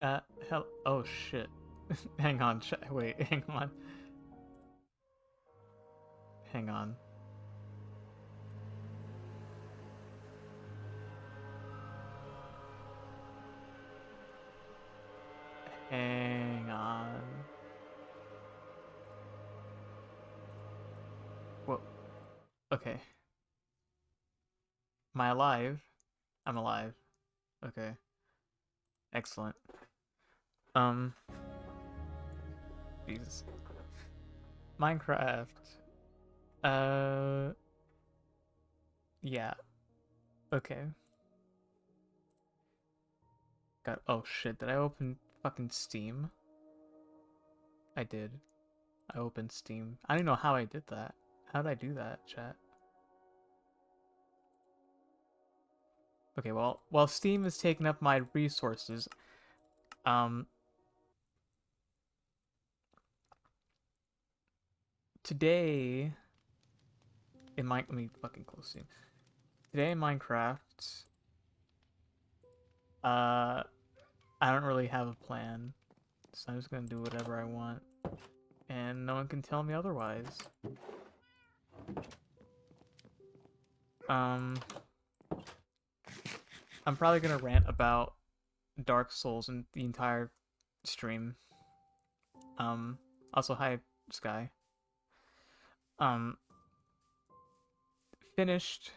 Uh, hell. Oh shit. Hang on. Wait. Hang on. Hang on. Hang on. Whoa. Okay. Am I alive? I'm alive. Okay. Excellent. Um. Jesus. Minecraft. Uh. Yeah. Okay. Got. Oh shit. Did I open fucking Steam? I did. I opened Steam. I don't know how I did that. How did I do that, chat? Okay, well, while Steam is taking up my resources, um, today in let me fucking close Steam. Today in Minecraft, uh, I don't really have a plan, so I'm just gonna do whatever I want, and no one can tell me otherwise. Um, I'm probably gonna rant about Dark Souls in the entire stream. Also, hi, Sky. Um, finished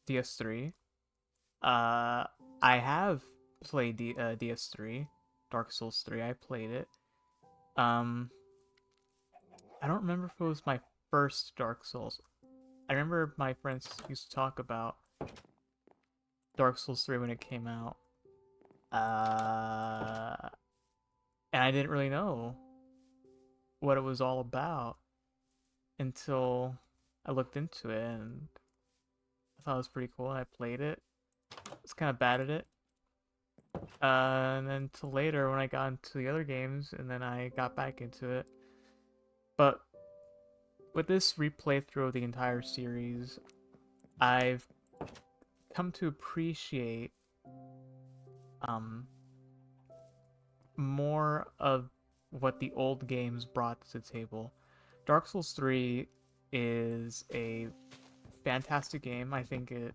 DS3. Uh, I have played DS3, Dark Souls 3. I played it. Um, I don't remember if it was my first Dark Souls. I remember my friends used to talk about Dark Souls 3 when it came out. Uh, and I didn't really know what it was all about until I looked into it, and I thought it was pretty cool. And I played it. I was kind of bad at it. And then till later when I got into the other games, and then I got back into it. But with this replay through of the entire series, I've come to appreciate um more of what the old games brought to the table. Dark Souls 3 is a fantastic game. I think it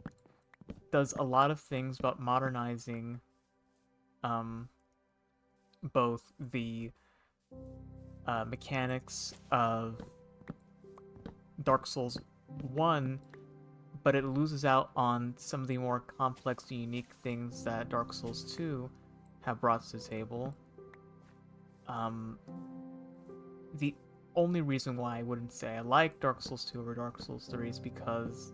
does a lot of things about modernizing um both the mechanics of Dark Souls 1, but it loses out on some of the more complex and unique things that Dark Souls 2 have brought to the table. Um, the only reason why I wouldn't say I like Dark Souls 2 over Dark Souls 3 is because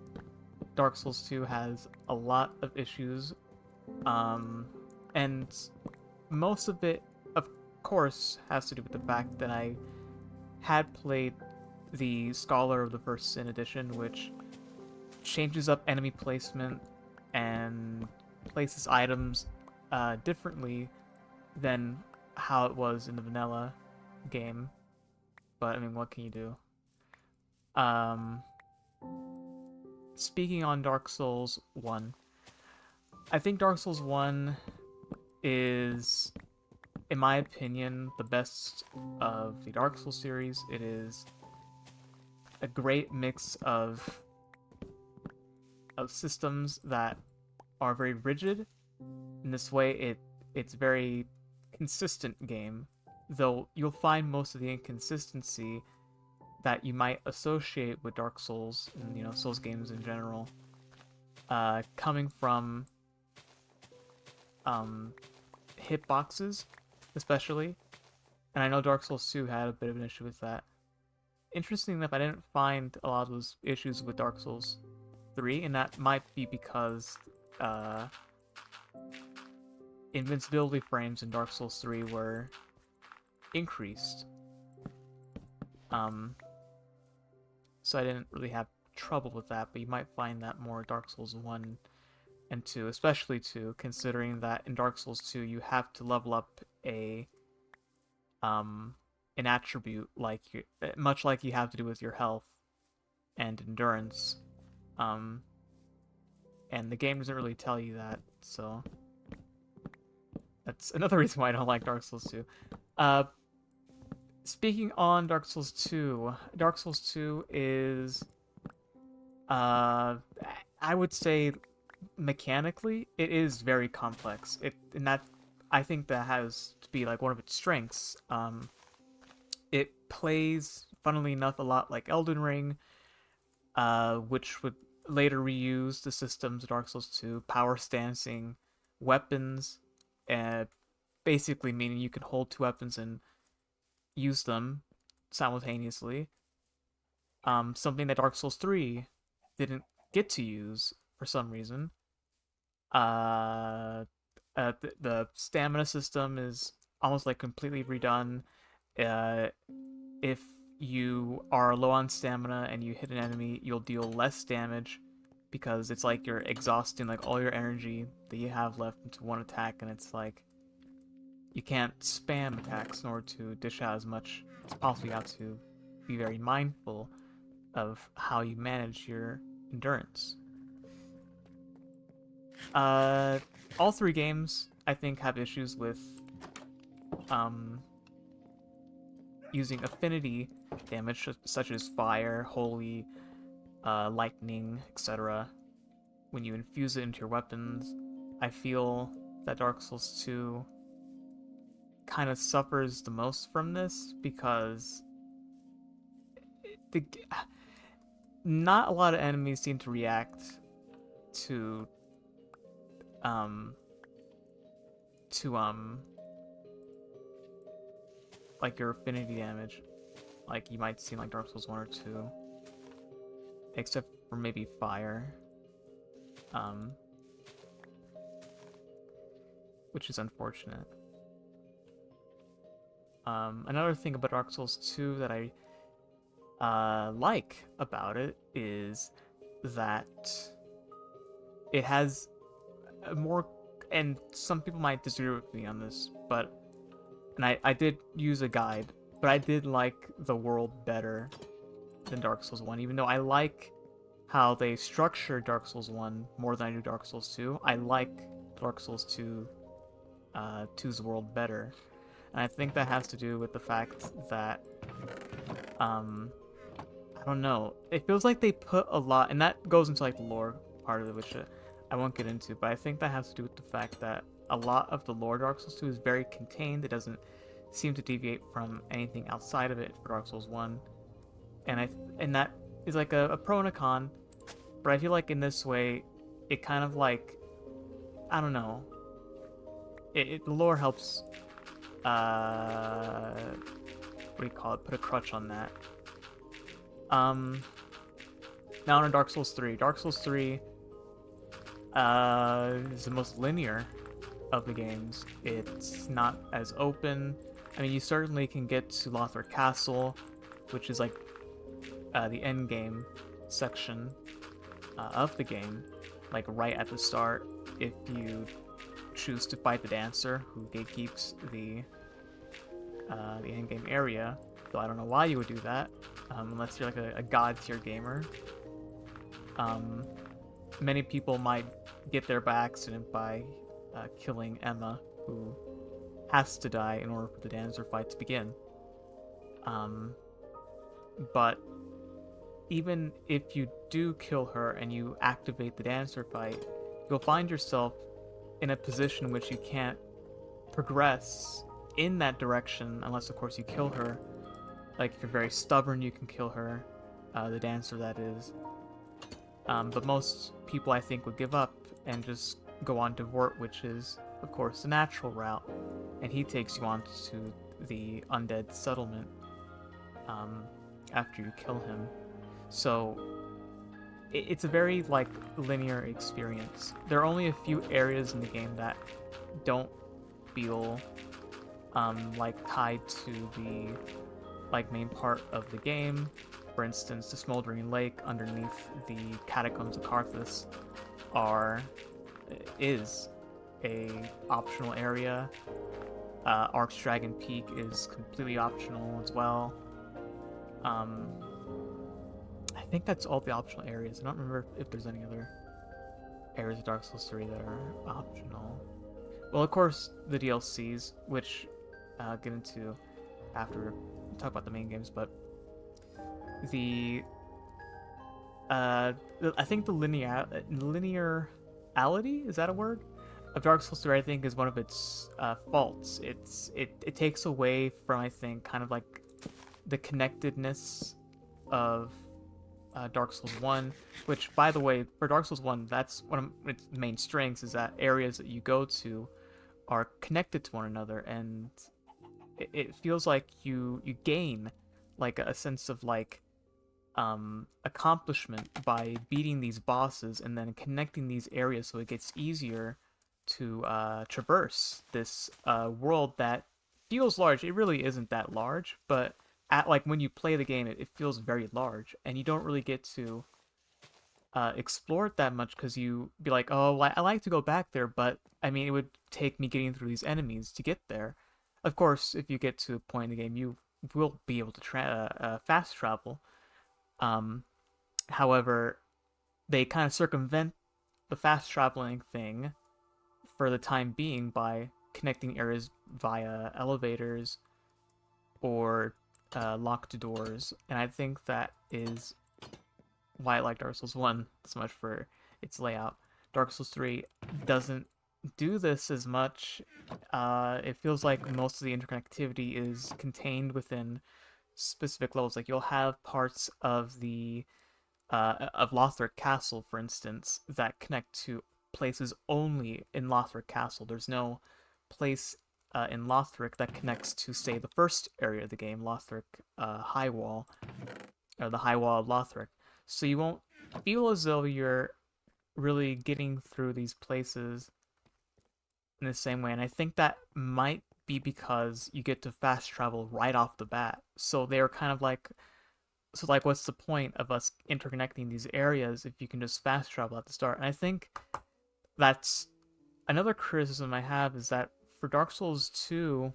Dark Souls 2 has a lot of issues, um, and most of it, of course, has to do with the fact that I had played the Scholar of the First Sin edition, which changes up enemy placement and places items differently than how it was in the vanilla game. But I mean, what can you do? Um, Speaking on Dark Souls 1, I think Dark Souls 1 is, in my opinion, the best of the Dark Souls series. It is a great mix of systems that are very rigid. In this way, it's very consistent game, though you'll find most of the inconsistency that you might associate with Dark Souls and Souls games in general, coming from hitboxes, especially. And I know Dark Souls 2 had a bit of an issue with that. Interesting enough, I didn't find a lot of those issues with Dark Souls 3, and that might be because uh, invincibility frames in Dark Souls 3 were increased. So I didn't really have trouble with that, but you might find that more Dark Souls 1 and 2, especially 2, considering that in Dark Souls 2 you have to level up um an attribute much like you have to do with your health and endurance. Um and the game doesn't really tell you that, so That's another reason why I don't like Dark Souls 2. Uh, Speaking on Dark Souls 2 is, uh, I would say, mechanically, it is very complex. And that, I think that has to be like one of its strengths. It plays, funnily enough, a lot like Elden Ring, which would later reuse the systems of Dark Souls 2, power stancing, weapons, and basically meaning you can hold two weapons and use them simultaneously. Something that Dark Souls 3 didn't get to use for some reason. Uh, the stamina system is almost like completely redone. Uh, if you are low on stamina and you hit an enemy, you'll deal less damage because it's like you're exhausting like all your energy that you have left into one attack, and it's like you can't spam attacks in order to dish out as much as possible. You have to be very mindful of how you manage your endurance. All three games, I think, have issues with using affinity damage, such as fire, holy, lightning, etc. When you infuse it into your weapons. I feel that Dark Souls 2 kind of suffers the most from this because the not a lot of enemies seem to react to um to like your affinity damage, like you might see in like Dark Souls 1 or 2, except for maybe fire, which is unfortunate. Another thing about Dark Souls 2 that I like about it is that it has a more, and some people might disagree with me on this, but, and I did use a guide, but I did like the world better than Dark Souls 1, even though I like how they structure Dark Souls 1 more than I do Dark Souls 2. I like Dark Souls 2's world better. And I think that has to do with the fact that, I don't know, it feels like they put a lot, and that goes into like the lore part of it, which I won't get into, but I think that has to do with the fact that a lot of the lore Dark Souls 2 is very contained. It doesn't seem to deviate from anything outside of it for Dark Souls 1. And that is like a pro and a con, but I feel like in this way, it kind of like, I don't know, the lore helps, what do you call it, put a crutch on that. Now on Dark Souls 3. Dark Souls 3 is the most linear of the games. It's not as open. I mean, you certainly can get to Lothar Castle, which is like the end game section of the game, like right at the start, if you choose to fight the dancer who gatekeeps the end game area. Though I don't know why you would do that, unless you're like a god tier gamer. Many people might get there by accident by killing Emma, who has to die in order for the dancer fight to begin. But even if you do kill her and you activate the dancer fight, you'll find yourself in a position in which you can't progress in that direction unless, of course, you kill her. Like, if you're very stubborn, you can kill her, the dancer, that is. But most people, I think, would give up and just go on to Vort, which is, of course, the natural route. And he takes you on to the undead settlement after you kill him. So it's a very, like, linear experience. There are only a few areas in the game that don't feel like tied to the like main part of the game. For instance, the Smoldering Lake underneath the Catacombs of Karthus is a optional area. Archdragon Peak is completely optional as well. I think that's all the optional areas. I don't remember if there's any other areas of Dark Souls 3 that are optional. Well, of course, the DLCs, which I'll get into after we talk about the main games, but the I think the linearity, is that a word, of Dark Souls 3, I think, is one of its faults. It takes away from, I think, kind of like the connectedness of Dark Souls 1, which, by the way, for Dark Souls 1, that's one of its main strengths, is that areas that you go to are connected to one another, and it feels like you gain like a sense of like accomplishment by beating these bosses and then connecting these areas so it gets easier to traverse this world that feels large. It really isn't that large, but at like when you play the game, it feels very large, and you don't really get to explore it that much because you be like, oh, well, I like to go back there, but I mean, it would take me getting through these enemies to get there. Of course, if you get to a point in the game, you will be able to fast travel. Um, However, they kind of circumvent the fast traveling thing for the time being by connecting areas via elevators or locked doors, and I think that is why I like Dark Souls 1 so much for its layout. Dark Souls 3 doesn't do this as much. It feels like most of the interconnectivity is contained within specific levels. Like you'll have parts of the of Lothric Castle, for instance, that connect to places only in Lothric Castle. There's no place in Lothric that connects to, say, the first area of the game, Lothric High Wall, or the High Wall of Lothric. So you won't feel as though you're really getting through these places in the same way. And I think that might be because you get to fast travel right off the bat. So they're kind of like, so like, what's the point of us interconnecting these areas if you can just fast travel at the start? And I think that's another criticism I have, is that for Dark Souls 2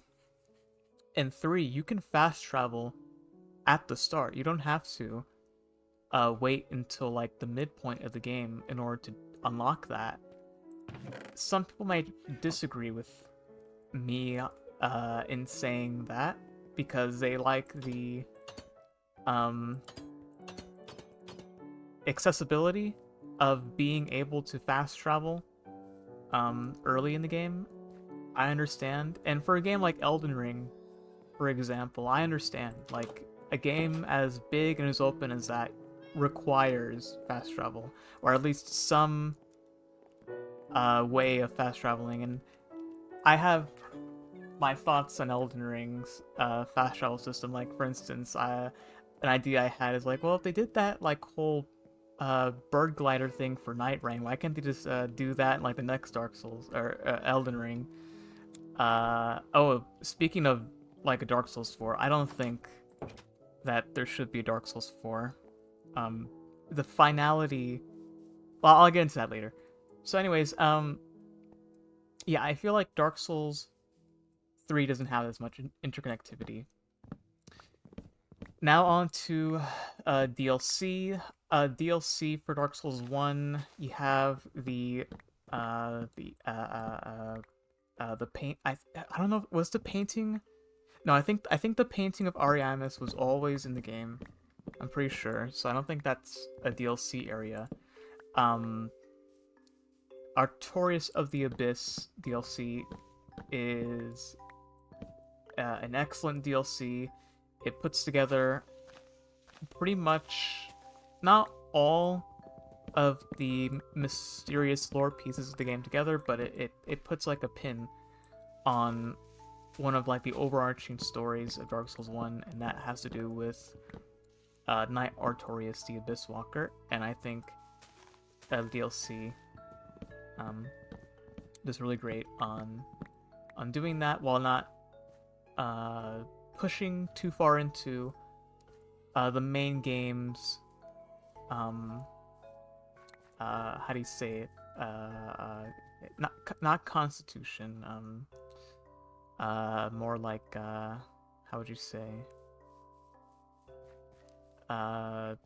and 3, you can fast travel at the start. You don't have to wait until like the midpoint of the game in order to unlock that. Some people might disagree with me in saying that because they like the um, accessibility of being able to fast travel early in the game. I understand, and for a game like Elden Ring, for example, I understand. Like a game as big and as open as that requires fast travel, or at least some way of fast traveling. And I have my thoughts on Elden Ring's fast travel system. Like, for instance, an idea I had is like, well, if they did that like whole bird glider thing for Night Rain, why can't they just do that in like the next Dark Souls or Elden Ring? Oh, speaking of like a Dark Souls 4, I don't think that there should be a Dark Souls 4. The finality. Well, I'll get into that later. So, anyways, yeah, I feel like Dark Souls 3 doesn't have as much interconnectivity. Now on to DLC. DLC for Dark Souls 1, you have the paint. I don't know. Was the painting? No, I think the painting of Ariamis was always in the game. I'm pretty sure. So I don't think that's a DLC area. Um, Artorias of the Abyss DLC is an excellent DLC. It puts together pretty much not all of the mysterious lore pieces of the game together, but it puts like a pin on one of like the overarching stories of Dark Souls 1, and that has to do with Knight Artorias the Abyss Walker. And I think DLC is really great on doing that while not pushing too far into the main game's how do you say it? Not constitution. More like how would you say? I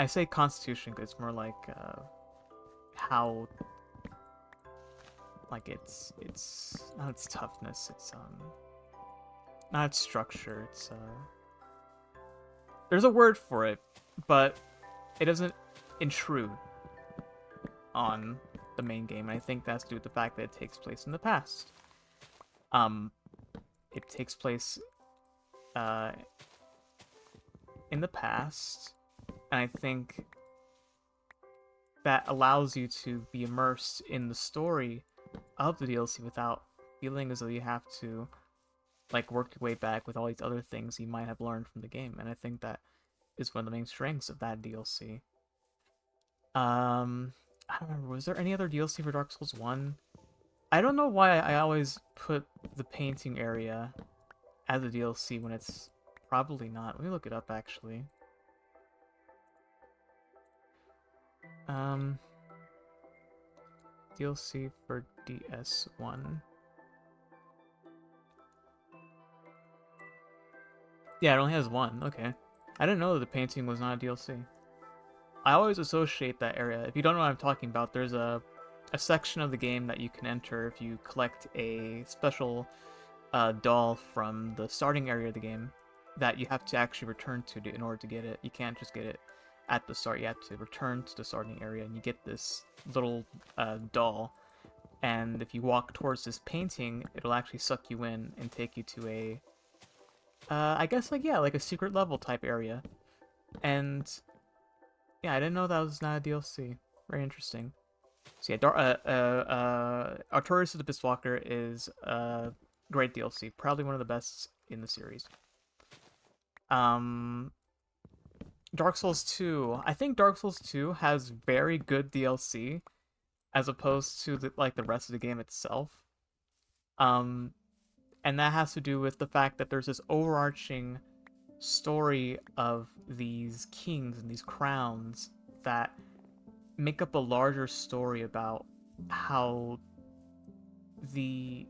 say constitution because it's more like how like its not its toughness, it's not its structure, it's there's a word for it, but it doesn't intrude on the main game, and I think that's due to the fact that it takes place in the past. It takes place in the past, and I think that allows you to be immersed in the story of the DLC without feeling as though you have to like work your way back with all these other things you might have learned from the game, and I think that is one of the main strengths of that DLC. I don't remember, was there any other DLC for Dark Souls 1? I don't know why I always put the painting area as a DLC when it's probably not. Let me look it up, actually. DLC for DS1. Yeah, it only has one. Okay. I didn't know that the painting was not a DLC. I always associate that area. If you don't know what I'm talking about, there's a section of the game that you can enter if you collect a special doll from the starting area of the game that you have to actually return to in order to get it. You can't just get it at the start. You have to return to the starting area, and you get this little doll. And if you walk towards this painting, it'll actually suck you in and take you to a, I guess, like, yeah, like a secret level type area. And yeah, I didn't know that was not a DLC. Very interesting. So yeah, Artorias the Biswalker is a great DLC. Probably one of the best in the series. Dark Souls 2. I think Dark Souls 2 has very good DLC as opposed to the rest of the game itself. And that has to do with the fact that there's this overarching story of these kings and these crowns that make up a larger story about how the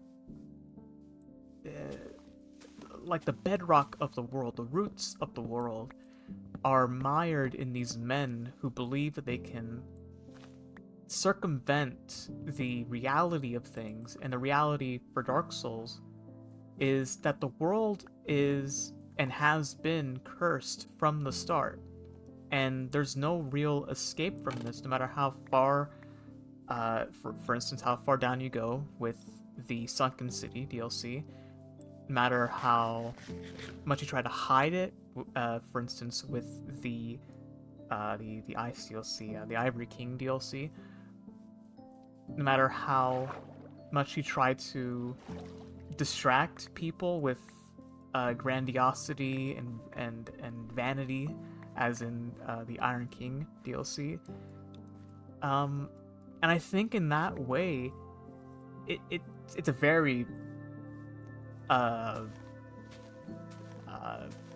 the bedrock of the world, the roots of the world, are mired in these men who believe that they can circumvent the reality of things. And the reality for Dark Souls is that the world is and has been cursed from the start, and there's no real escape from this, no matter how far, for instance, how far down you go with the Sunken City DLC, no matter how much you try to hide it, for instance, with the Ice DLC, the Ivory King DLC, no matter how much you try to distract people with grandiosity and vanity, as in the Iron King DLC. And I think in that way, it's a very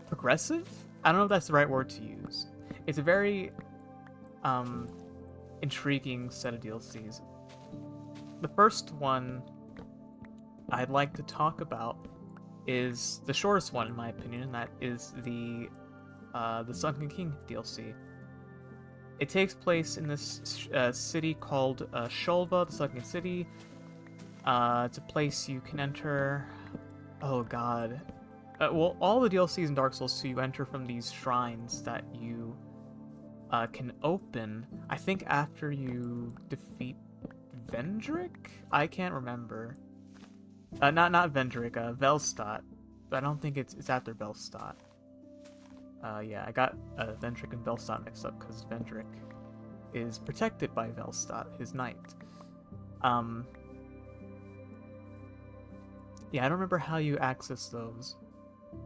progressive? I don't know if that's the right word to use. It's a very intriguing set of DLCs. The first one I'd like to talk about is the shortest one, in my opinion, and that is the Sunken King DLC. It takes place in this city called Shulva, the Sunken City. It's a place you can enter. Oh god. Well, all the DLCs in Dark Souls 2, you enter from these shrines that you can open, I think, after you defeat Vendrick? I can't remember. Not Vendrick, Velstadt. But I don't think it's after Velstadt. Yeah, I got Vendrick and Velstadt mixed up because Vendrick is protected by Velstadt, his knight. Yeah, I don't remember how you access those.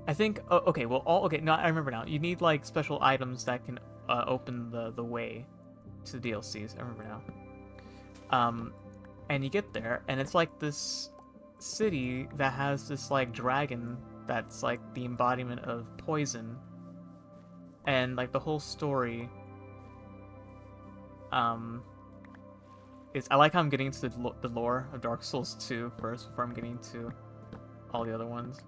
I think, oh, okay, well, no, I remember now. You need, like, special items that can open the way to the DLCs. I remember now. And you get there, and it's like this city that has this, like, dragon that's, like, the embodiment of poison. And, like, the whole story, is, I like how I'm getting into the lore of Dark Souls 2 first before I'm getting to all the other ones.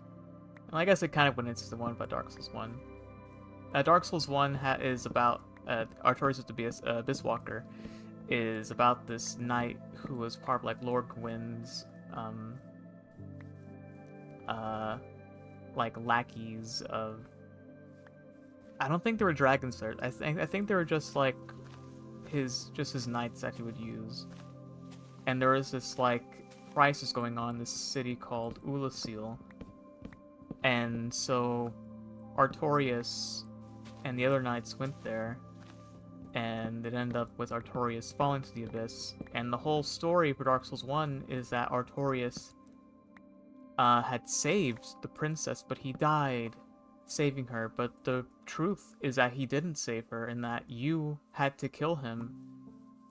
And I guess it kind of went into the one about Dark Souls 1. Dark Souls 1 is about Artorias the Biswalker is about this knight who was part of like Lord Gwyn's like lackeys of. I don't think there were dragons there. I think they were just like his knights that he would use. And there was this like crisis going on in this city called Ulasil. And so Artorias and the other knights went there, and it ended up with Artorias falling to the abyss. And the whole story for Dark Souls 1 is that Artorias had saved the princess, but he died saving her. But the truth is that he didn't save her, and that you had to kill him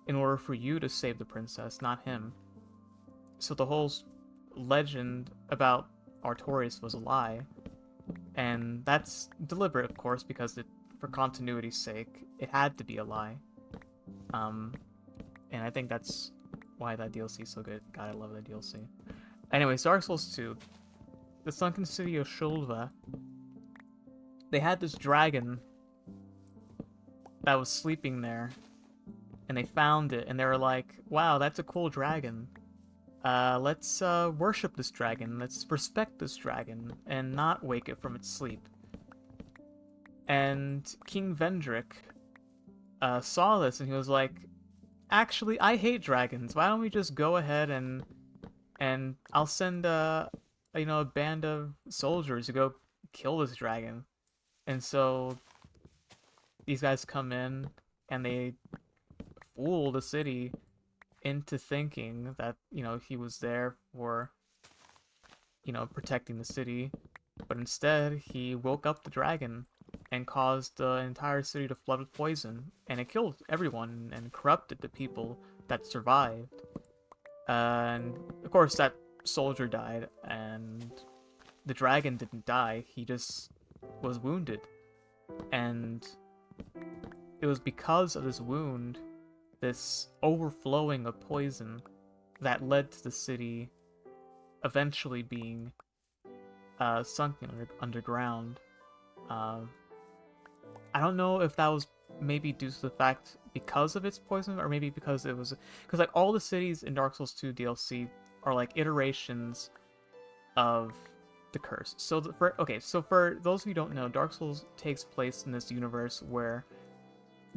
in order for you to save the princess, not him. So the whole legend about Artorias was a lie. And that's deliberate, of course, because for continuity's sake, it had to be a lie. And I think that's why that DLC is so good. God, I love that DLC. Anyways, Dark Souls 2. The sunken city of Shulva. They had this dragon that was sleeping there, and they found it, and they were like, wow, that's a cool dragon. Let's worship this dragon, let's respect this dragon, and not wake it from its sleep. And King Vendrick saw this, and he was like, actually, I hate dragons, why don't we just go ahead and I'll send a band of soldiers to go kill this dragon. And so these guys come in, and they fool the city into thinking that, he was there for, protecting the city. But instead, he woke up the dragon and caused the entire city to flood with poison. And it killed everyone and corrupted the people that survived. And, of course, that soldier died, and the dragon didn't die. He just was wounded. And it was because of this wound, this overflowing of poison, that led to the city eventually being sunken underground. I don't know if that was maybe due to the fact because of its poison, or maybe because it was... Because like all the cities in Dark Souls 2 DLC are like iterations of the curse. So for those who don't know, Dark Souls takes place in this universe where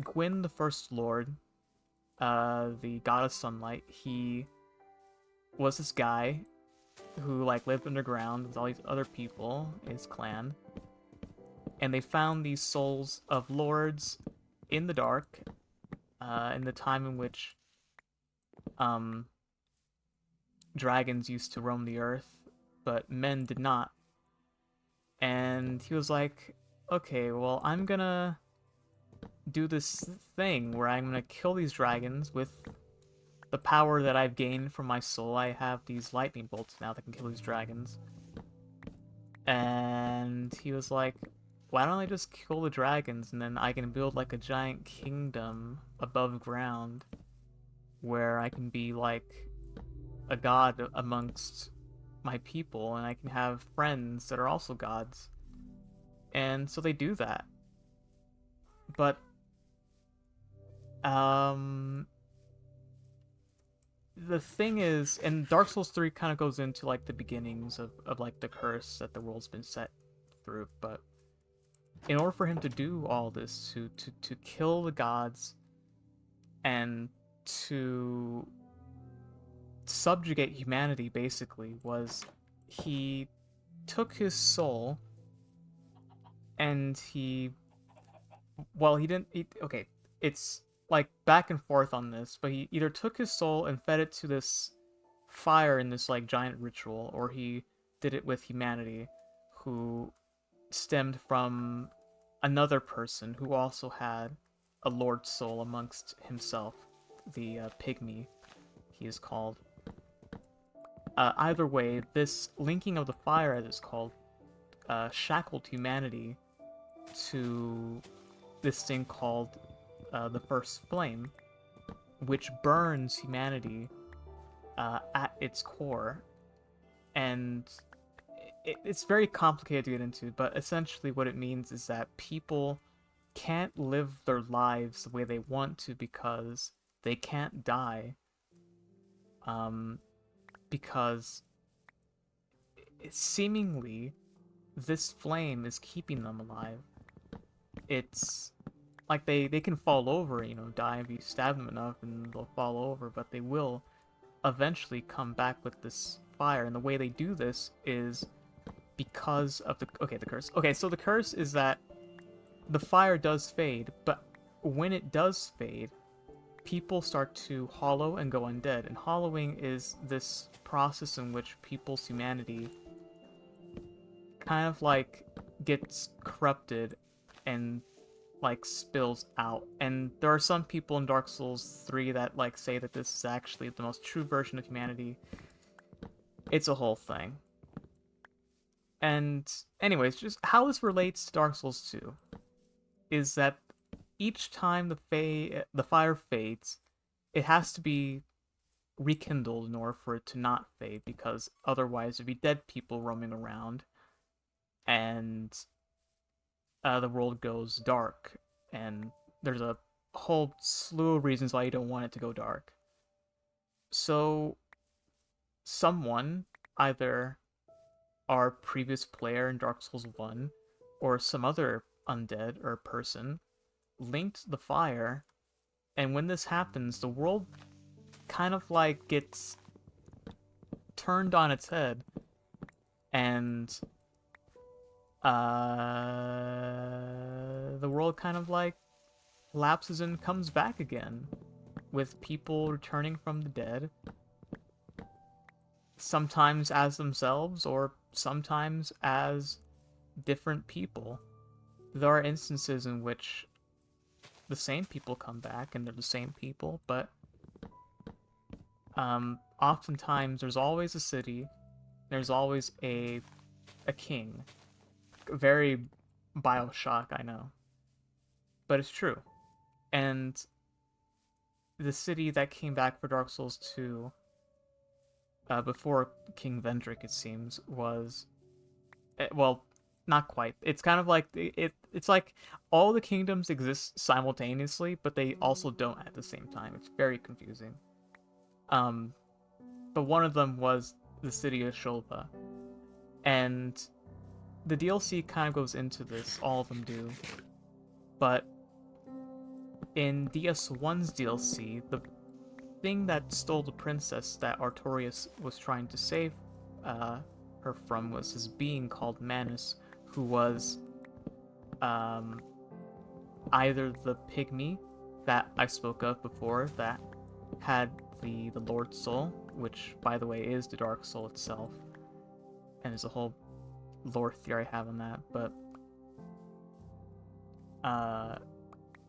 Gwyn, the First Lord, the god of sunlight, he was this guy who like lived underground with all these other people, his clan, and they found these souls of lords in the dark, in the time in which dragons used to roam the earth, but men did not. And he was like, okay, well, I'm gonna do this thing where I'm gonna kill these dragons with the power that I've gained from my soul. I have these lightning bolts now that can kill these dragons. And he was like, why don't I just kill the dragons, and then I can build like a giant kingdom above ground where I can be like a god amongst my people, and I can have friends that are also gods. And so they do that. But the thing is, and Dark Souls 3 kind of goes into like the beginnings of like the curse that the world's been set through, but in order for him to do all this, to kill the gods and to subjugate humanity, basically, was he took his soul and it's like back and forth on this, but he either took his soul and fed it to this fire in this like giant ritual, or he did it with humanity, who stemmed from another person who also had a lord soul amongst himself, the pygmy, he is called. Either way, this linking of the fire, as it's called, shackled humanity to this thing called the First Flame, which burns humanity at its core. And it's very complicated to get into, but essentially what it means is that people can't live their lives the way they want to because they can't die, because seemingly this flame is keeping them alive. It's like they can fall over, die if you stab them enough and they'll fall over, but they will eventually come back with this fire. And the way they do this is because of the curse. Okay, so the curse is that the fire does fade, but when it does fade, people start to hollow and go undead. And hollowing is this process in which people's humanity kind of like gets corrupted and like spills out. And there are some people in Dark Souls 3 that like say that this is actually the most true version of humanity. It's a whole thing. And anyways, just how this relates to Dark Souls 2 is that each time the fire fades, it has to be rekindled in order for it to not fade, because otherwise there'd be dead people roaming around, and the world goes dark, and there's a whole slew of reasons why you don't want it to go dark. So someone, either our previous player in Dark Souls 1 or some other undead or person, linked the fire, and when this happens, the world kind of like gets turned on its head, and the world kind of like lapses and comes back again, with people returning from the dead, sometimes as themselves or sometimes as different people. There are instances in which the same people come back and they're the same people, but oftentimes there's always a city, there's always a king. Very Bioshock, I know, but it's true. And the city that came back for Dark Souls 2, before King Vendrick, it seems, was, well, not quite. It's kind of like it's like all the kingdoms exist simultaneously, but they also don't at the same time. It's very confusing. But one of them was the city of Shulva, and the DLC kind of goes into this. All of them do, but in DS1's DLC, the thing that stole the princess that Artorias was trying to save her from was this being called Manus, who was either the pygmy that I spoke of before that had the Lord Soul, which, by the way, is the Dark Soul itself, and there's a whole lore theory I have on that, but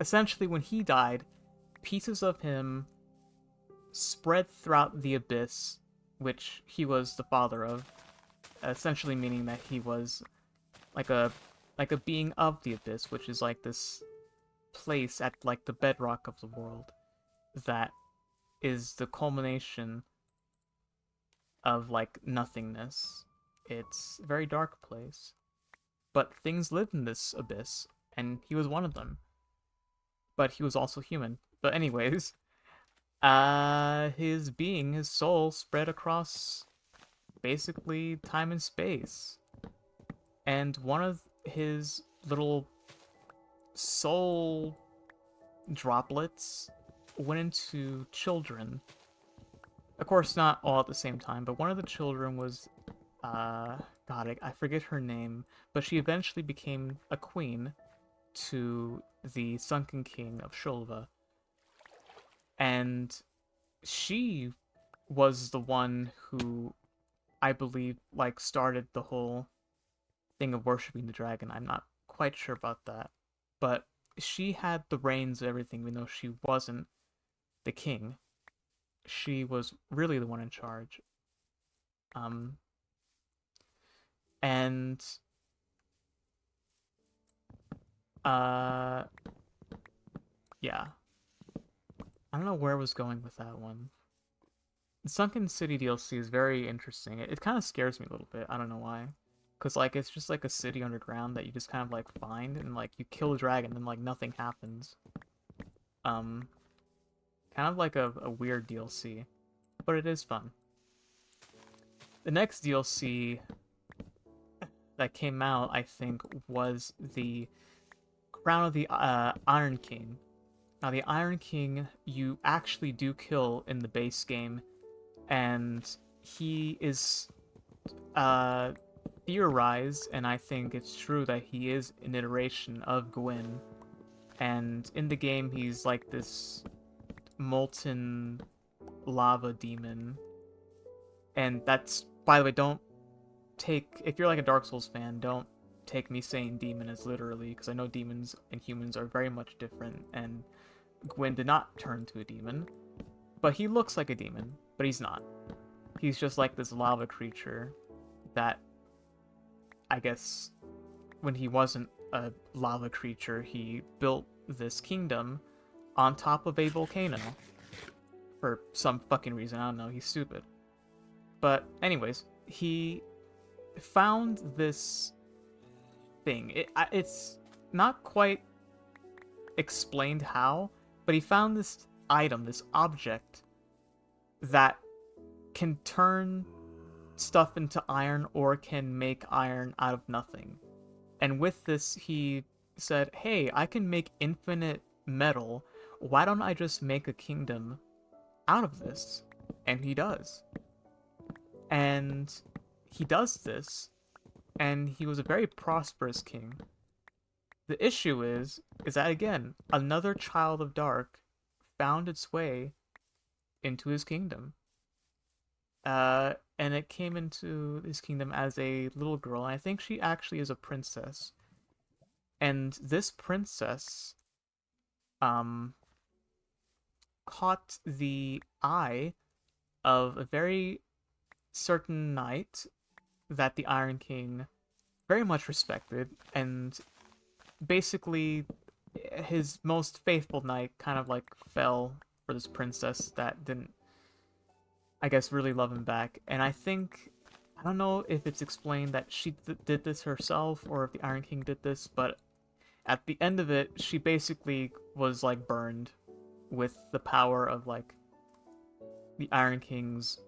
essentially when he died, pieces of him spread throughout the abyss, which he was the father of, essentially meaning that he was like a being of the abyss, which is like this place at like the bedrock of the world that is the culmination of like nothingness. It's a very dark place, but things live in this abyss, and he was one of them. But he was also human. But anyways, his being, his soul, spread across basically time and space. And one of his little soul droplets went into children. Of course, not all at the same time, but one of the children was, God, I forget her name, but she eventually became a queen to the Sunken King of Shulva. And she was the one who, I believe, like, started the whole thing of worshipping the dragon. I'm not quite sure about that. But she had the reins of everything, even though she wasn't the king. She was really the one in charge. And yeah. I don't know where I was going with that one. The Sunken City DLC is very interesting. It kind of scares me a little bit. I don't know why. Because, like, it's just like a city underground that you just kind of, like, find, and, like, you kill a dragon, and, like, nothing happens. Kind of like a weird DLC, but it is fun. The next DLC that came out, I think, was the Crown of the Iron King. Now, the Iron King, you actually do kill in the base game, and he is theorized, and I think it's true that he is an iteration of Gwyn. And in the game, he's like this molten lava demon. And that's, by the way, don't take, if you're like a Dark Souls fan, don't take me saying demon as literally, because I know demons and humans are very much different, and Gwyn did not turn to a demon. But he looks like a demon, but he's not. He's just like this lava creature that, I guess, when he wasn't a lava creature, he built this kingdom on top of a volcano. For some fucking reason, I don't know, he's stupid. But anyways, he found this thing. It's not quite explained how, but he found this item, this object, that can turn stuff into iron or can make iron out of nothing. And with this, he said, hey, I can make infinite metal. Why don't I just make a kingdom out of this? And he does. And he does this, and he was a very prosperous king. The issue is that, again, another child of Dark found its way into his kingdom. And it came into his kingdom as a little girl, and I think she actually is a princess. And this princess caught the eye of a very certain knight that the Iron King very much respected, and basically his most faithful knight kind of like fell for this princess that didn't, I guess, really love him back. And I think, I don't know if it's explained that she did this herself or if the Iron King did this, but at the end of it, she basically was like burned with the power of like the Iron King's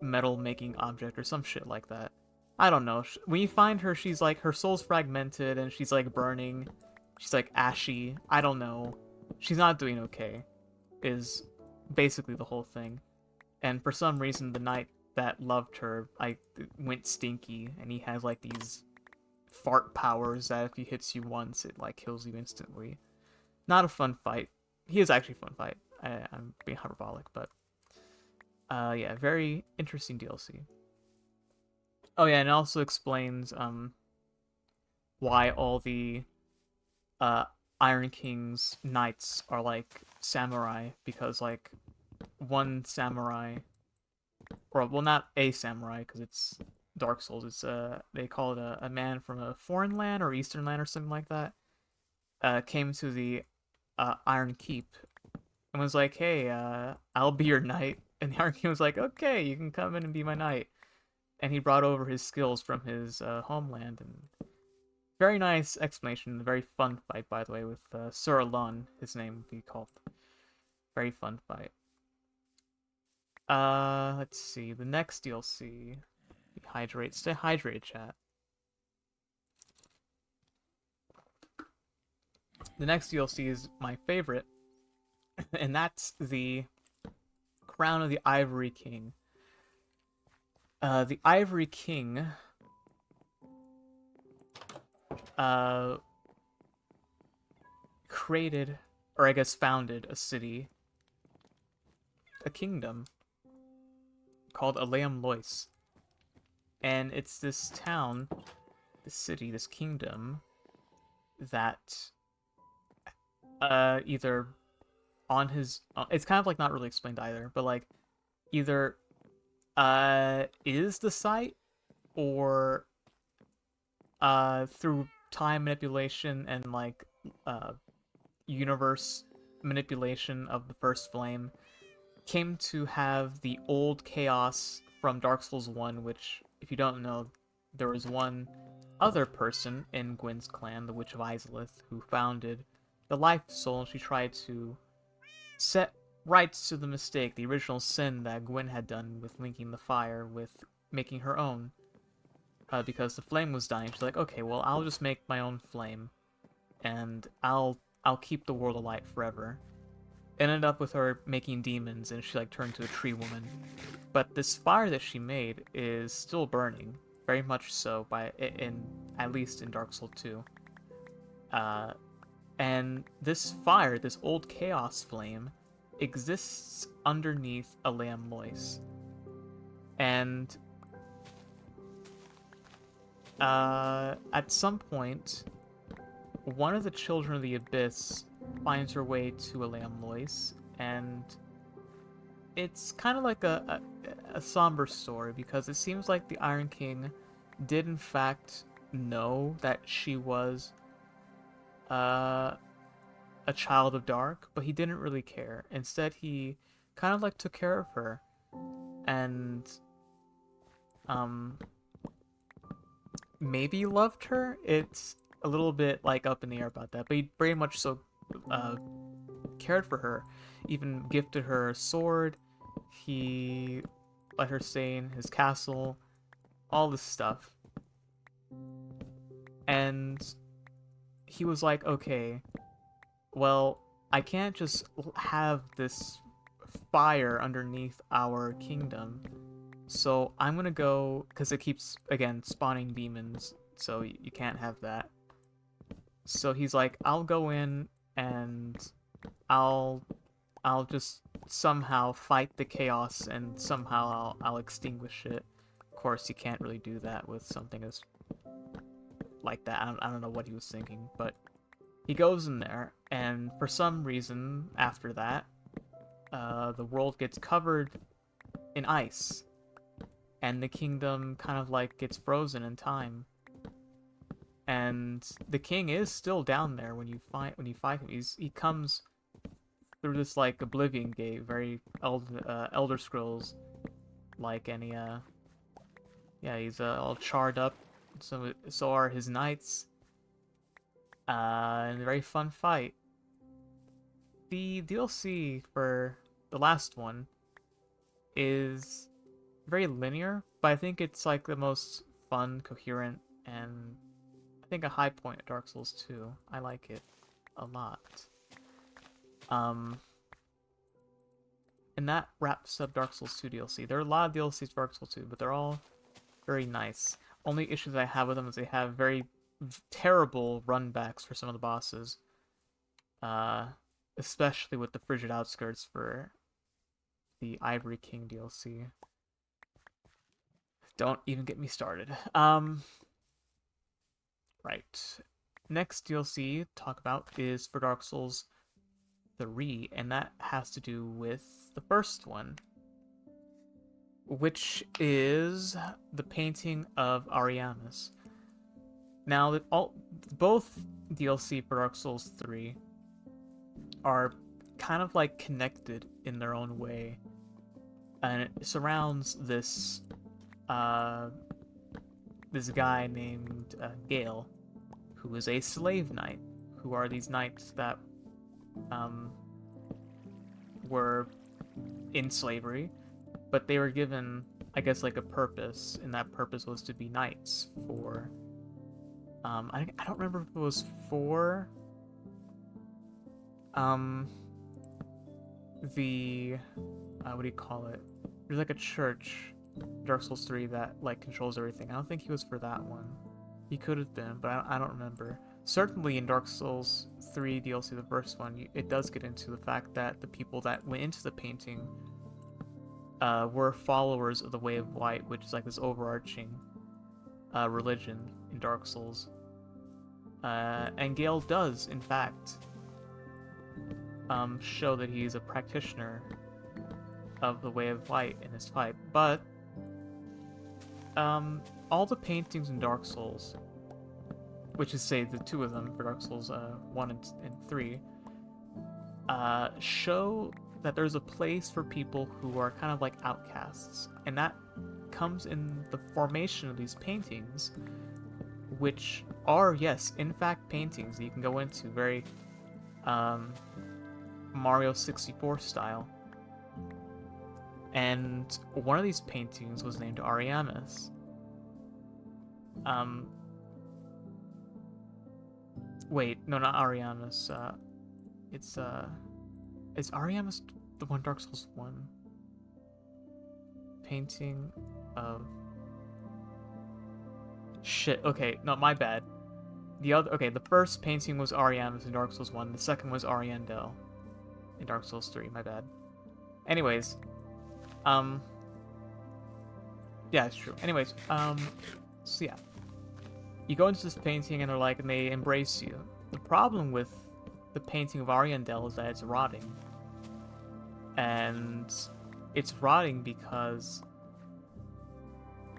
metal making object or some shit like that. I don't know. When you find her, she's like, her soul's fragmented and she's like burning. She's like ashy. I don't know. She's not doing okay, is basically the whole thing. And for some reason, the knight that loved her, went stinky, and he has like these fart powers that if he hits you once, it like kills you instantly. Not a fun fight. He is actually a fun fight. I'm being hyperbolic, but yeah, very interesting DLC. Oh yeah, and it also explains why all the Iron King's knights are like samurai, because like one samurai, or well, not a samurai because it's Dark Souls. It's they call it a man from a foreign land or Eastern land or something like that. Came to the Iron Keep and was like, "Hey, I'll be your knight." And the Iron King was like, "Okay, you can come in and be my knight." And he brought over his skills from his homeland, and very nice explanation. A very fun fight, by the way, with Sir Alun, his name would be called. Very fun fight. Let's see. The next DLC. Hydrate. Stay hydrated, chat. The next DLC is my favorite, and that's the Crown of the Ivory King. The Ivory King created, or I guess founded, a city, a kingdom called Aleum Lois. And it's this town, this city, this kingdom that either on his, it's kind of like not really explained either, but like either is the site, or through time manipulation and like universe manipulation of the First Flame, came to have the old chaos from Dark Souls 1, which, if you don't know, there was one other person in Gwyn's clan, the Witch of Izalith, who founded the Life Soul, and she tried to set rights to the mistake, the original sin that Gwyn had done with linking the fire with making her own. Because the flame was dying, she's like, okay, well, I'll just make my own flame, and I'll keep the world alight forever. Ended up with her making demons, and she like turned to a tree woman. But this fire that she made is still burning, very much so, at least in Dark Souls 2. And this fire, this old chaos flame, exists underneath a lamb lois. And at some point, one of the children of the Abyss finds her way to a lamb lois, and it's kind of like a somber story, because it seems like the Iron King did in fact know that she was a child of dark, but he didn't really care. Instead, he kind of like took care of her, and maybe loved her. It's a little bit like up in the air about that, but he very much so cared for her, even gifted her a sword. He let her stay in his castle, all this stuff. And he was like, okay, well, I can't just have this fire underneath our kingdom, so I'm gonna go, because it keeps, again, spawning demons, so you can't have that. So he's like, I'll go in and I'll just somehow fight the chaos, and somehow I'll extinguish it. Of course, you can't really do that with something as like that. I don't know what he was thinking, but he goes in there, and for some reason, after that, the world gets covered in ice, and the kingdom kind of like gets frozen in time. And the king is still down there when you fight him. He comes through this like Oblivion gate, very Elder Scrolls like, and he's all charred up. So are his knights. And a very fun fight. The DLC for the last one is very linear, but I think it's like the most fun, coherent, and I think a high point of Dark Souls 2. I like it a lot. And that wraps up Dark Souls 2 DLC. There are a lot of DLCs for Dark Souls 2, but they're all very nice. Only issues I have with them is they have very terrible runbacks for some of the bosses. Especially with the Frigid Outskirts for the Ivory King DLC. Don't even get me started. Right. Next DLC to talk about is for Dark Souls 3, and that has to do with the first one, which is the painting of Ariamis. Now, both DLC for Dark Souls 3 are kind of like connected in their own way, and it surrounds this this guy named Gale, who is a slave knight, who are these knights that were in slavery, but they were given, I guess, like a purpose, and that purpose was to be knights for I don't remember if it was for the what do you call it? There's like a church, Dark Souls 3, that like controls everything. I don't think he was for that one. He could have been, but I don't remember. Certainly in Dark Souls 3 DLC, the first one, it does get into the fact that the people that went into the painting were followers of the Way of Light, which is like this overarching religion in Dark Souls. And Gale does, in fact, show that he's a practitioner of the Way of Light in his fight, but all the paintings in Dark Souls, which is, say, the two of them for Dark Souls 1 and 3, show that there's a place for people who are kind of like outcasts, and that comes in the formation of these paintings, which are, yes, in fact, paintings that you can go into very Mario 64 style. And one of these paintings was named Ariamis. Wait, no, not Ariamis. Is Ariamis the one Dark Souls 1? Painting of... Shit, okay, no, my bad. The first painting was Ariamis in Dark Souls 1, the second was Ariandel in Dark Souls 3, my bad. Anyways, yeah, it's true. Anyways, so yeah. You go into this painting and and they embrace you. The problem with the painting of Ariandel is that it's rotting. And it's rotting because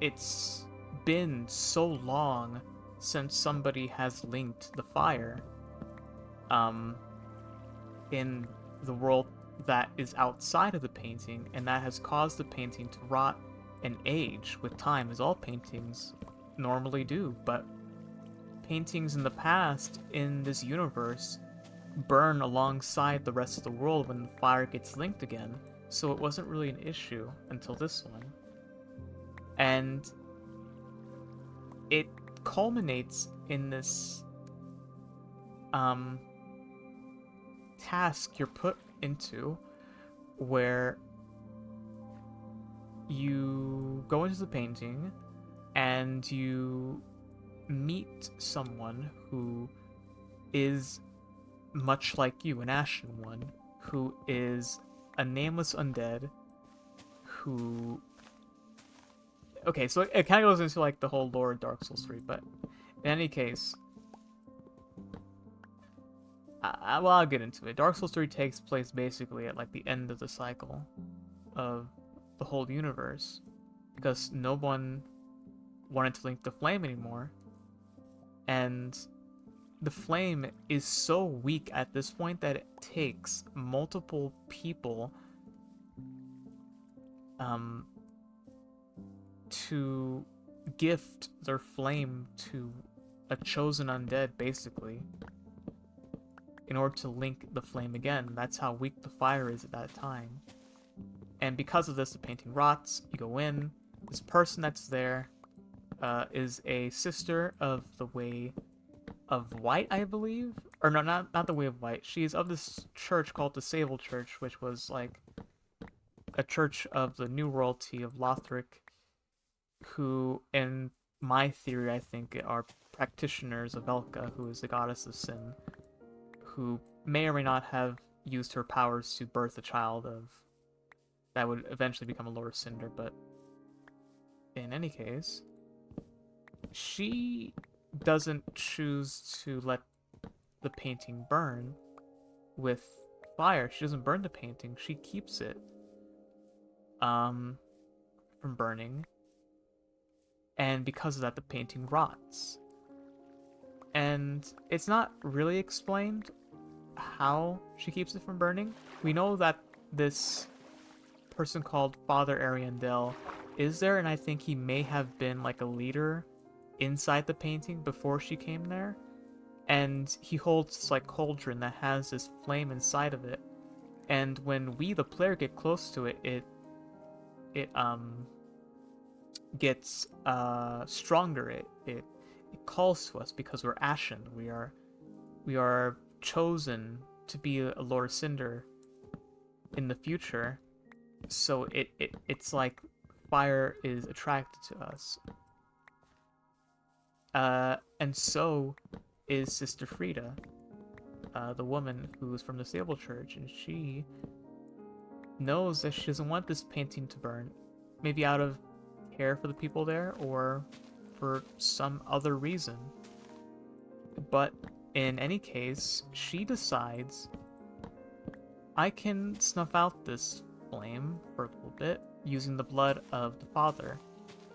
it's been so long since somebody has linked the fire in the world that is outside of the painting, and that has caused the painting to rot and age with time, as all paintings normally do. But paintings in the past in this universe burn alongside the rest of the world when the fire gets linked again, so it wasn't really an issue until this one. And it culminates in this task you're put into where you go into the painting and you meet someone who is much like you, an Ashen One, who is a nameless undead who... Okay, so it kind of goes into like the whole lore of Dark Souls 3, but in any case, I'll get into it. Dark Souls 3 takes place basically at like the end of the cycle of the whole universe, because no one wanted to link the flame anymore, and the flame is so weak at this point that it takes multiple people to gift their flame to a chosen undead, basically, in order to link the flame again. That's how weak the fire is at that time. And because of this, the painting rots. You go in. This person that's there is a sister of the Way of White, I believe? Or no, not the Way of White. She's of this church called the Sable Church, which was like a church of the new royalty of Lothric, who, in my theory, I think, are practitioners of Elka, who is the goddess of sin, who may or may not have used her powers to birth a child that would eventually become a Lord of Cinder. But in any case, she doesn't choose to let the painting burn with fire. She doesn't burn the painting. She keeps it from burning. And because of that, the painting rots. And it's not really explained how she keeps it from burning. We know that this person called Father Ariandel is there, and I think he may have been like a leader inside the painting before she came there. And he holds this like cauldron that has this flame inside of it. And when we, the player, get close to it, it gets stronger. It calls to us because we're ashen. We are chosen to be a Lord Cinder in the future. So it's like fire is attracted to us. And so is Sister Frida, the woman who's from the Sable Church, and she knows that she doesn't want this painting to burn, maybe out of care for the people there or for some other reason. But in any case, she decides, I can snuff out this flame for a little bit using the blood of the father.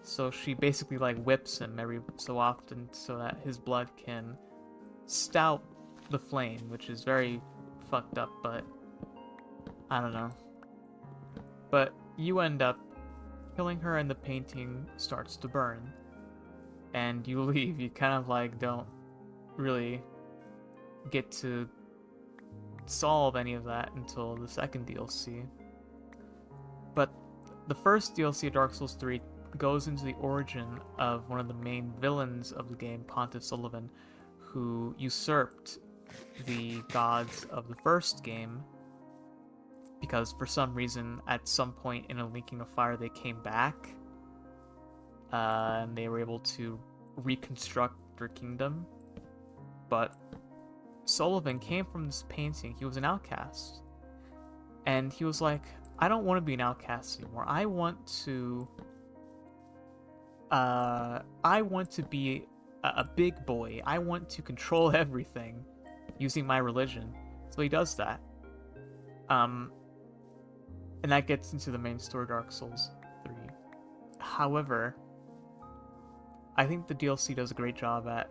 So she basically like whips him every so often so that his blood can stout the flame, which is very fucked up, but I don't know. But you end up killing her and the painting starts to burn. And you leave. You kind of like don't really get to solve any of that until the second DLC. But the first DLC of Dark Souls 3 goes into the origin of one of the main villains of the game, Pontiff Sullivan, who usurped the gods of the first game because for some reason at some point in a Linking of Fire they came back and they were able to reconstruct their kingdom. But Sullivan came from this painting. He was an outcast. And he was like, I don't want to be an outcast anymore. I want to be a big boy. I want to control everything using my religion. So he does that. And that gets into the main story of Dark Souls 3. However, I think the DLC does a great job at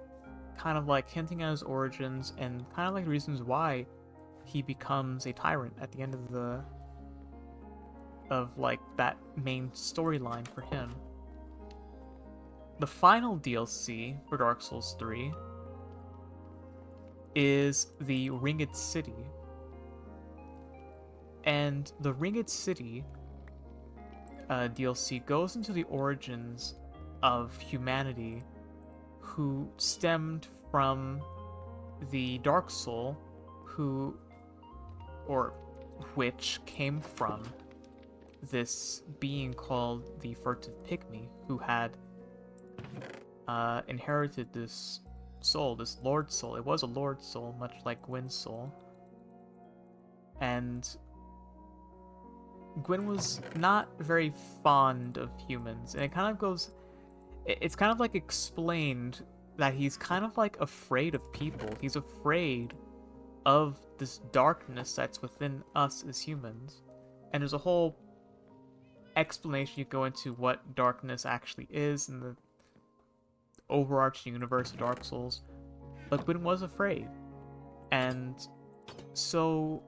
kind of like hinting at his origins and kind of like reasons why he becomes a tyrant at the end of like that main storyline for him. The final DLC for Dark Souls 3 is the Ringed City. And the Ringed City DLC goes into the origins of humanity who stemmed from the Dark Soul which came from this being called the Furtive Pygmy, who had inherited this soul, this Lord Soul. It was a Lord Soul, much like Gwyn's soul. And Gwyn was not very fond of humans, and it kind of goes... It's kind of like explained that he's kind of like afraid of people. He's afraid of this darkness that's within us as humans. And there's a whole explanation you go into what darkness actually is in the overarching universe of Dark Souls. But Gwyn was afraid. And so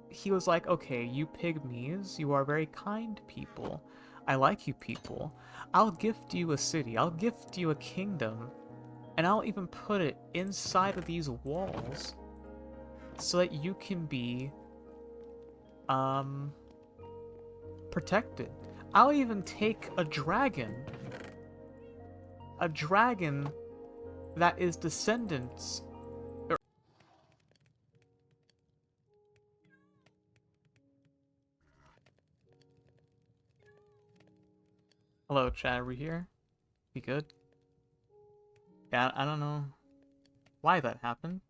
he was like, okay, you pygmies, you are very kind people. I like you people. I'll gift you a city. I'll gift you a kingdom. And I'll even put it inside of these walls so that you can be protected. I'll even take a dragon that is descendants. Hello, chat, are we here? We good? Yeah, I don't know why that happened.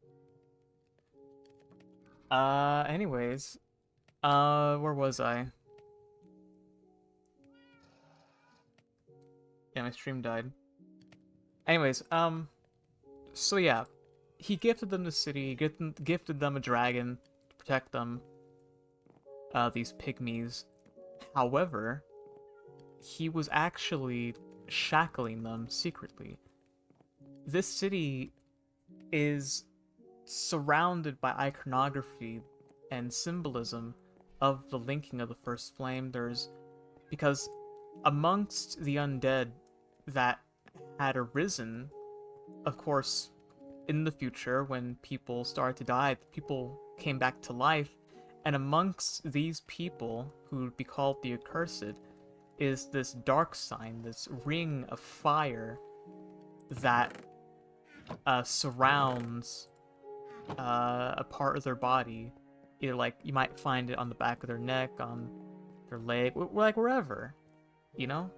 Anyways, where was I? Yeah, my stream died. Anyways, so yeah, he gifted them the city, gifted them a dragon to protect them, these pygmies. However, he was actually shackling them secretly. This city is surrounded by iconography and symbolism of the linking of the first flame. Because amongst the undead that had arisen, of course, in the future when people started to die, people came back to life, and amongst these people who would be called the Accursed is this dark sign, this ring of fire that surrounds a part of their body. Either like you might find it on the back of their neck, on their leg, like wherever, you know?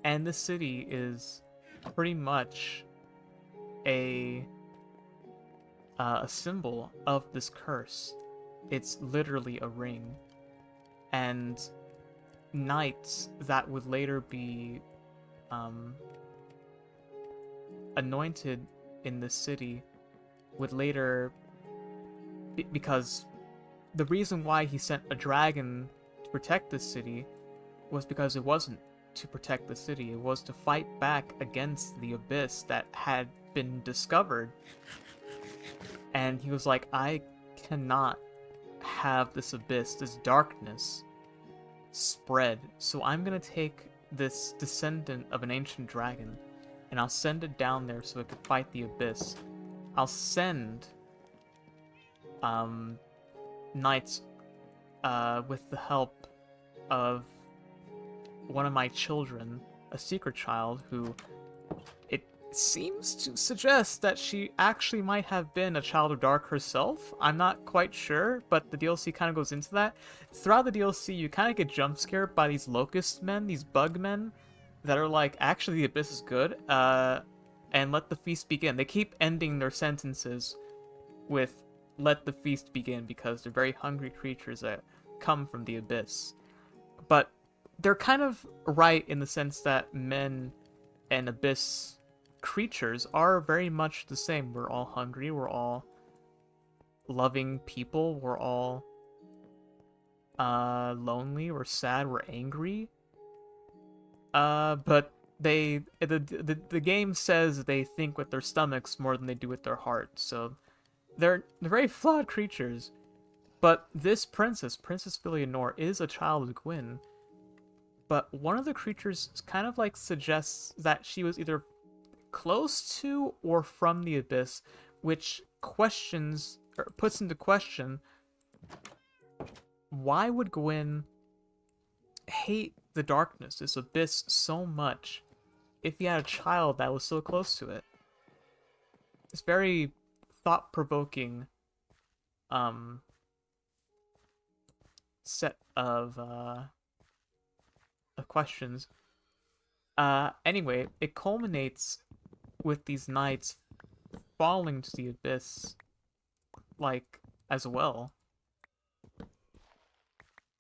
And this city is pretty much a symbol of this curse. It's literally a ring. And knights that would later be anointed in this city would later... Because the reason why he sent a dragon to protect this city was because it wasn't to protect the city, it was to fight back against the abyss that had been discovered. And he was like, I cannot have this abyss, this darkness, spread, so I'm gonna take this descendant of an ancient dragon and I'll send it down there so it could fight the abyss. I'll send knights with the help of one of my children, a secret child, who it seems to suggest that she actually might have been a child of Dark herself. I'm not quite sure, but the DLC kind of goes into that. Throughout the DLC, you kind of get jump scared by these locust men, these bug men, that are like, actually, the Abyss is good, and let the feast begin. They keep ending their sentences with let the feast begin because they're very hungry creatures that come from the Abyss. But they're kind of right in the sense that men and Abyss creatures are very much the same. We're all hungry, we're all loving people, we're all lonely, we're sad, we're angry. But the game says they think with their stomachs more than they do with their hearts, so they're very flawed creatures. But this princess, Princess Philionor, is a child of Gwyn. But one of the creatures kind of like suggests that she was either close to or from the Abyss, which questions or puts into question, why would Gwyn hate the darkness, this Abyss, so much if he had a child that was so close to it? It's very thought-provoking set of questions. Anyway, it culminates with these knights falling to the Abyss, like, as well.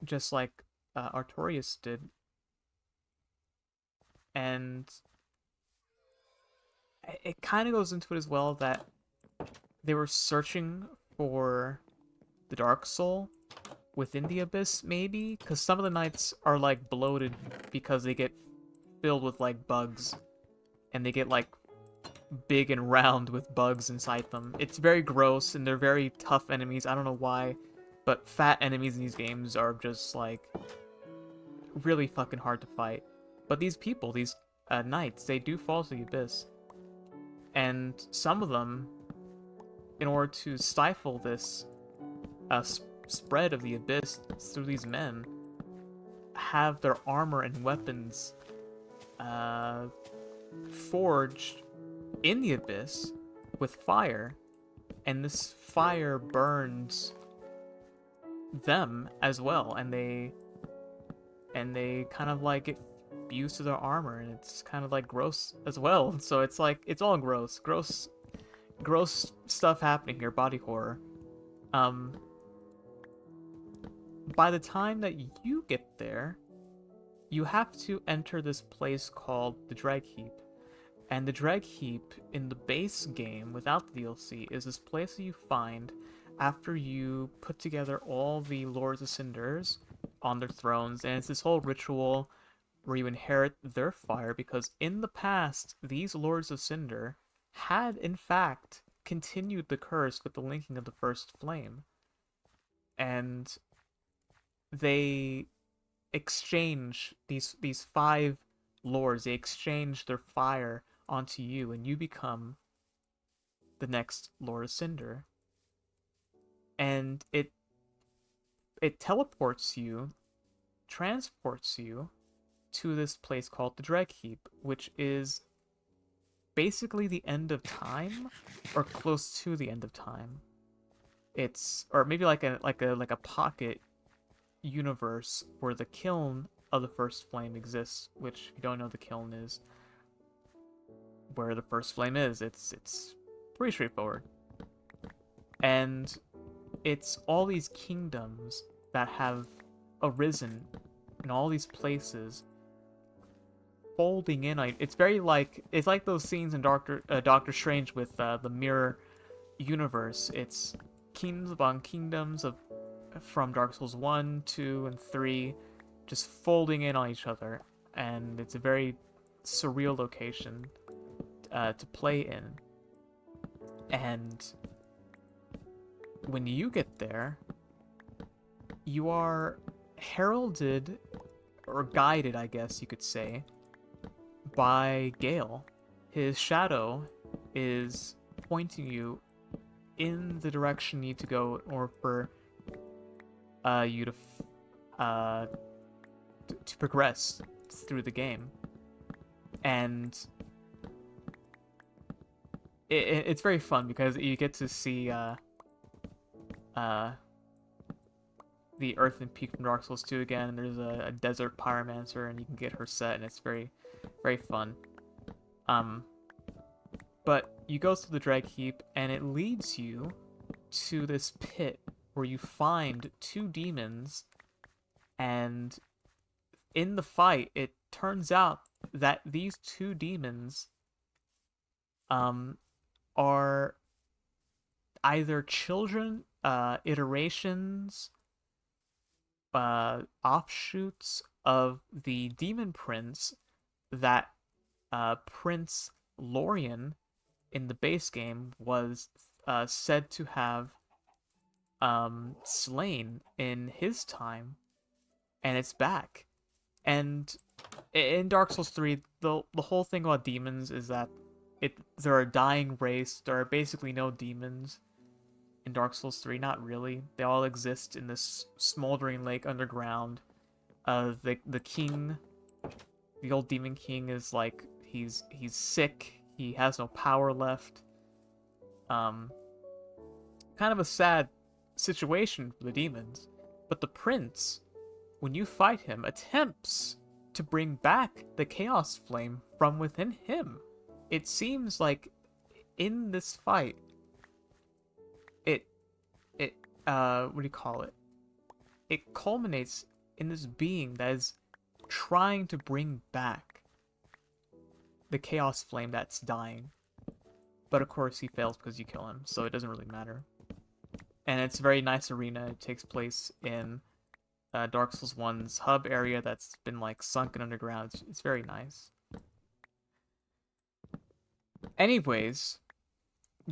Just like Artorias did. And it kind of goes into it as well that they were searching for the Dark Soul within the Abyss, maybe? Because some of the knights are, like, bloated because they get filled with, like, bugs. And they get, like, big and round with bugs inside them. It's very gross, and they're very tough enemies. I don't know why, but fat enemies in these games are just, like, really fucking hard to fight. But these people, these knights, they do fall to the Abyss. And some of them, in order to stifle this spread of the Abyss through these men, have their armor and weapons forged in the Abyss with fire, and this fire burns them as well, and they kind of like get fused to their armor, and it's kind of like gross as well. So it's like, it's all gross stuff happening here, body horror. By the time that you get there, you have to enter this place called the Drag Heap. And the Drag Heap in the base game, without the DLC, is this place that you find after you put together all the Lords of Cinders on their thrones. And it's this whole ritual where you inherit their fire, because in the past, these Lords of Cinder had, in fact, continued the curse with the linking of the first flame. And they exchange these 5 lords, they exchange their fire onto you, and you become the next Lord of Cinder. And it teleports you, transports you to this place called the Dreg Heap, which is basically the end of time, or close to the end of time. It's, or maybe like a pocket universe where the kiln of the first flame exists, which, if you don't know, the kiln is where the first flame is. It's pretty straightforward. And it's all these kingdoms that have arisen in all these places folding in. It's very like, it's like those scenes in Doctor Strange with the mirror universe. It's kingdoms upon kingdoms of from Dark Souls 1, 2, and 3 just folding in on each other, and it's a very surreal location to play in. And when you get there, you are heralded, or guided, I guess you could say, by Gale. His shadow is pointing you in the direction you need to go, or for you to to progress through the game. And it's very fun because you get to see the Earthen Peak from Dark Souls 2 again, and there's a desert pyromancer, and you can get her set, and it's very, very fun. But you go through the drag heap, and it leads you to this pit where you find 2 demons, and in the fight, it turns out that these 2 demons are either children, iterations, offshoots of the demon prince that Prince Lorien in the base game was said to have slain in his time, and it's back. And in Dark Souls 3, the whole thing about demons is that they're a dying race. There are basically no demons in Dark Souls 3, not really. They all exist in this smoldering lake underground. The king, the old demon king, is like he's sick. He has no power left. Kind of a sad situation for the demons. But the prince, when you fight him, attempts to bring back the Chaos Flame from within him. It seems like in this fight, what do you call it? It culminates in this being that is trying to bring back the Chaos Flame that's dying. But of course he fails because you kill him, so it doesn't really matter. And it's a very nice arena. It takes place in Dark Souls 1's hub area that's been like sunken underground. It's very nice. Anyways,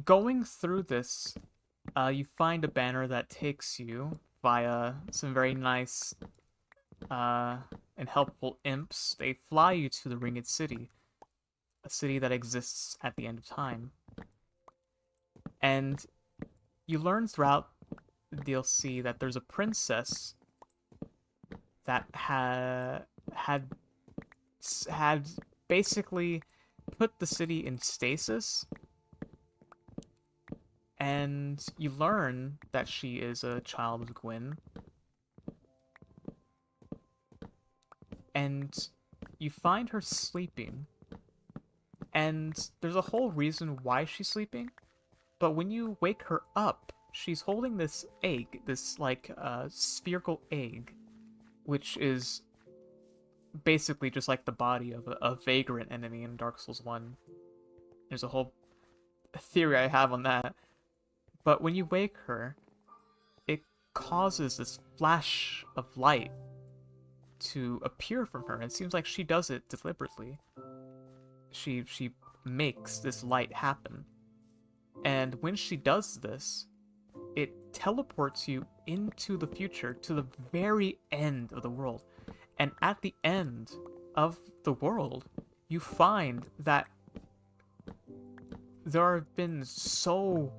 going through this, you find a banner that takes you via some very nice and helpful imps. They fly you to the Ringed City, a city that exists at the end of time. And you learn throughout the DLC that there's a princess that had basically put the city in stasis, and you learn that she is a child of Gwyn, and you find her sleeping, and there's a whole reason why she's sleeping, but when you wake her up, she's holding this egg, this like spherical egg, which is basically just like the body of a vagrant enemy in Dark Souls 1. There's a whole theory I have on that. But when you wake her, it causes this flash of light to appear from her. It seems like she does it deliberately. She makes this light happen. And when she does this, it teleports you into the future, to the very end of the world. And at the end of the world, you find that there have been so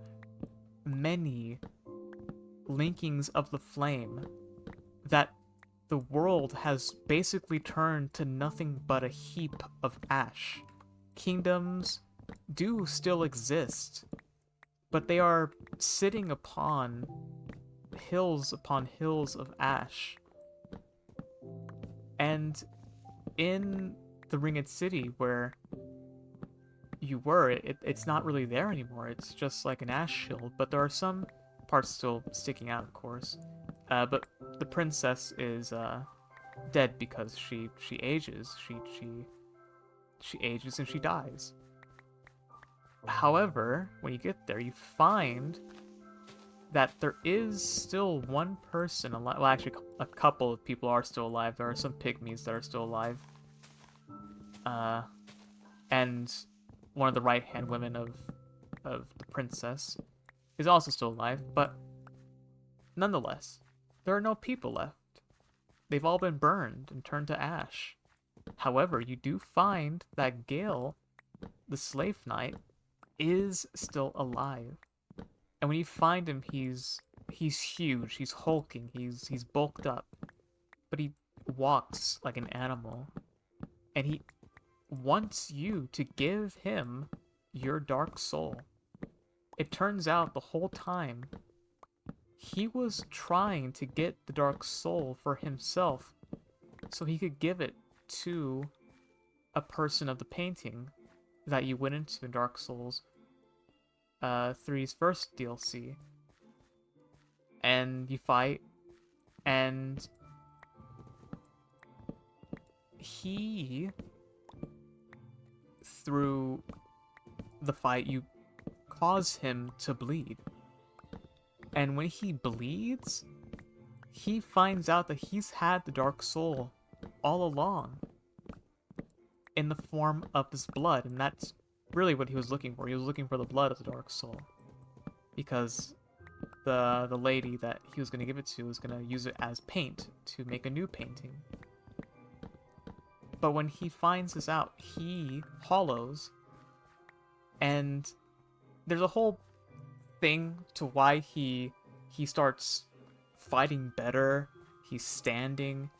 many linkings of the flame that the world has basically turned to nothing but a heap of ash. Kingdoms do still exist, but they are sitting upon hills of ash. And in the Ringed City where you were, it's not really there anymore. It's just like an ash shield, but there are some parts still sticking out, of course. But the princess is dead because she ages. She ages and she dies. However, when you get there, you find that there is still one person alive. Well, actually, a couple of people are still alive. There are some pygmies that are still alive. And one of the right-hand women of the princess is also still alive, but nonetheless, there are no people left. They've all been burned and turned to ash. However, you do find that Gale, the slave knight, is still alive. And when you find him, he's huge, he's hulking, he's bulked up. But walks like an animal, and he wants you to give him your dark soul. It turns out the whole time he was trying to get the dark soul for himself so he could give it to a person of the painting that you went into in Dark Souls 3's first DLC. And you fight, and he, through the fight, you cause him to bleed. And when he bleeds, he finds out that he's had the Dark Soul all along in the form of this blood, and that's really what he was looking for. He was looking for the blood of the Dark Soul, because the lady that he was going to give it to was going to use it as paint to make a new painting. But when he finds this out, he hollows, and there's a whole thing to why he starts fighting better. He's standing,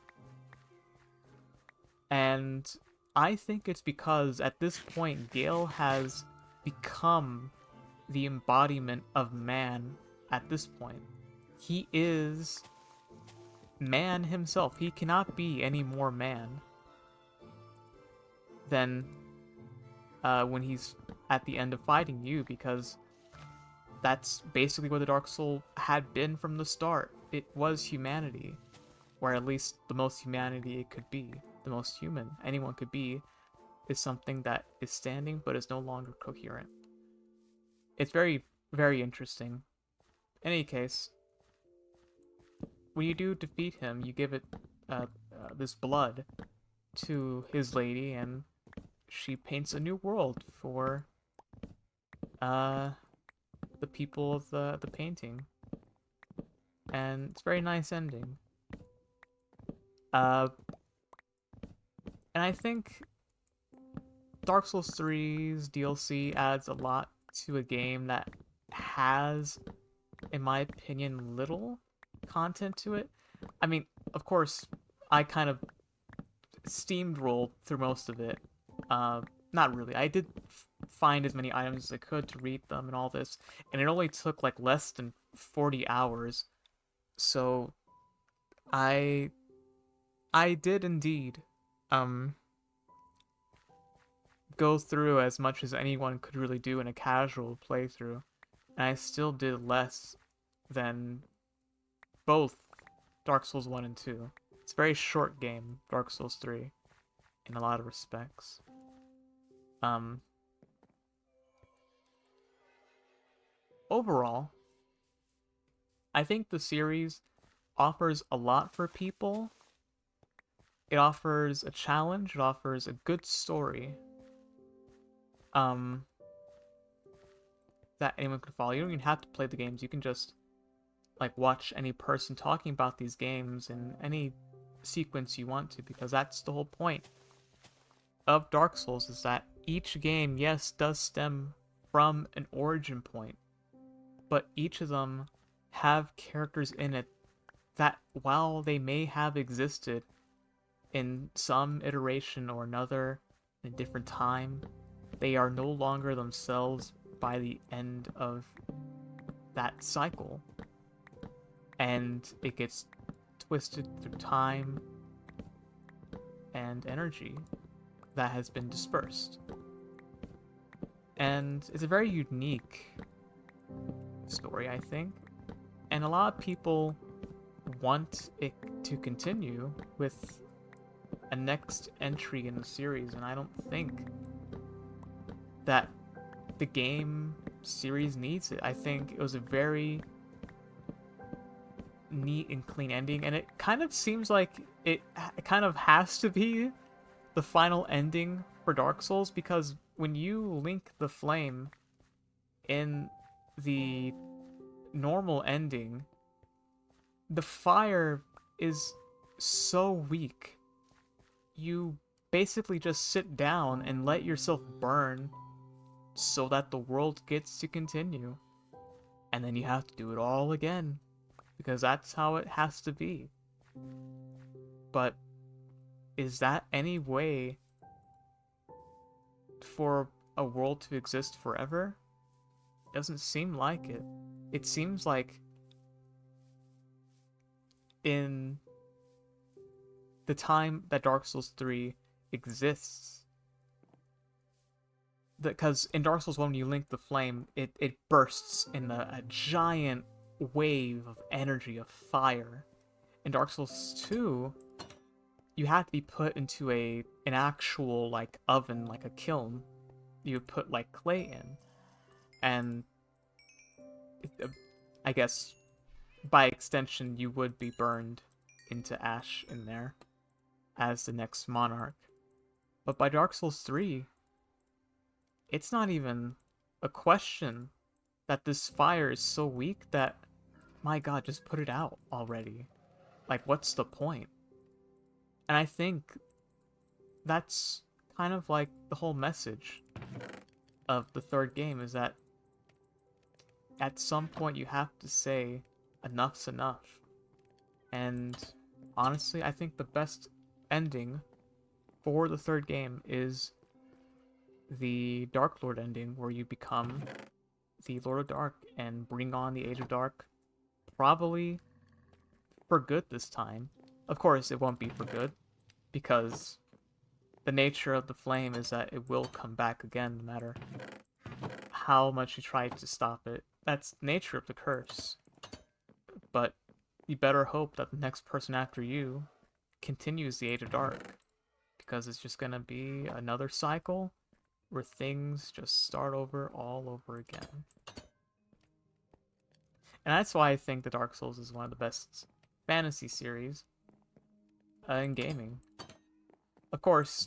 and I think it's because at this point Gale has become the embodiment of man. At this point, he is man himself. He cannot be any more man than when he's at the end of fighting you, because that's basically what the Dark Soul had been from the start. It was humanity, or at least the most humanity it could be. The most human anyone could be is something that is standing but is no longer coherent. It's very, very interesting. In any case, when you do defeat him, you give it this blood to his lady, and she paints a new world for the people of the painting. And it's a very nice ending. And I think Dark Souls 3's DLC adds a lot to a game that has, in my opinion, little content to it. I mean, of course, I kind of steamrolled through most of it. Not really. I did find as many items as I could to read them and all this, and it only took like less than 40 hours. So I did indeed go through as much as anyone could really do in a casual playthrough, and I still did less than both Dark Souls 1 and 2. It's a very short game, Dark Souls 3, in a lot of respects. Overall, I think the series offers a lot for people. It offers a challenge, it offers a good story. That anyone could follow. You don't even have to play the games. You can just like watch any person talking about these games in any sequence you want to, because that's the whole point of Dark Souls, is that each game, yes, does stem from an origin point, but each of them have characters in it that, while they may have existed in some iteration or another in a different time, they are no longer themselves by the end of that cycle. And it gets twisted through time and energy that has been dispersed. And it's a very unique story, I think. And a lot of people want it to continue with a next entry in the series, and I don't think that the game series needs it. I think it was a very neat and clean ending, and it kind of seems like it kind of has to be the final ending for Dark Souls, because when you link the flame in the normal ending, the fire is so weak. You basically just sit down and let yourself burn so that the world gets to continue. And then you have to do it all again, because that's how it has to be. But is that any way for a world to exist forever? Doesn't seem like it. It seems like in the time that Dark Souls 3 exists, because in Dark Souls 1, when you link the flame, it bursts in a giant wave of energy, of fire. In Dark Souls 2, you have to be put into an actual like oven, like a kiln. You would put like clay in, and I guess by extension you would be burned into ash in there as the next monarch. But by Dark Souls 3, it's not even a question that this fire is so weak that, my god, just put it out already. Like, what's the point? And I think that's kind of like the whole message of the third game, is that at some point you have to say enough's enough. And honestly, I think the best ending for the third game is the Dark Lord ending, where you become the Lord of Dark and bring on the Age of Dark, probably for good this time. Of course, it won't be for good, because the nature of the flame is that it will come back again, no matter how much you try to stop it. That's the nature of the curse. But you better hope that the next person after you continues the Age of Dark, because it's just gonna be another cycle where things just start over all over again. And that's why I think the Dark Souls is one of the best fantasy series in gaming. Of course,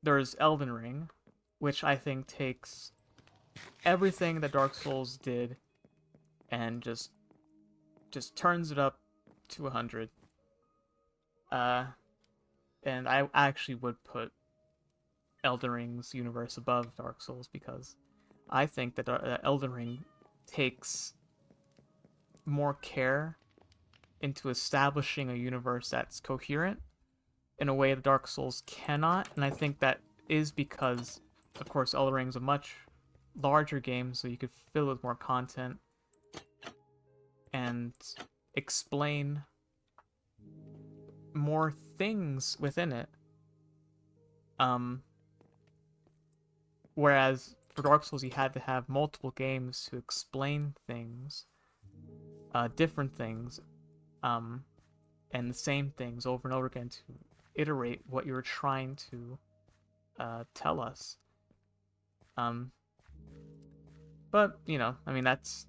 there's Elden Ring, which I think takes everything that Dark Souls did and just turns it up to 100. And I actually would put Elden Ring's universe above Dark Souls, because I think that Elden Ring takes more care into establishing a universe that's coherent in a way that Dark Souls cannot. And I think that is because, of course, Elden Ring is a much larger game, so you could fill it with more content and explain more things within it. Whereas for Dark Souls, you had to have multiple games to explain things, different things, and the same things over and over again to iterate what you were trying to tell us. But, you know, I mean, that's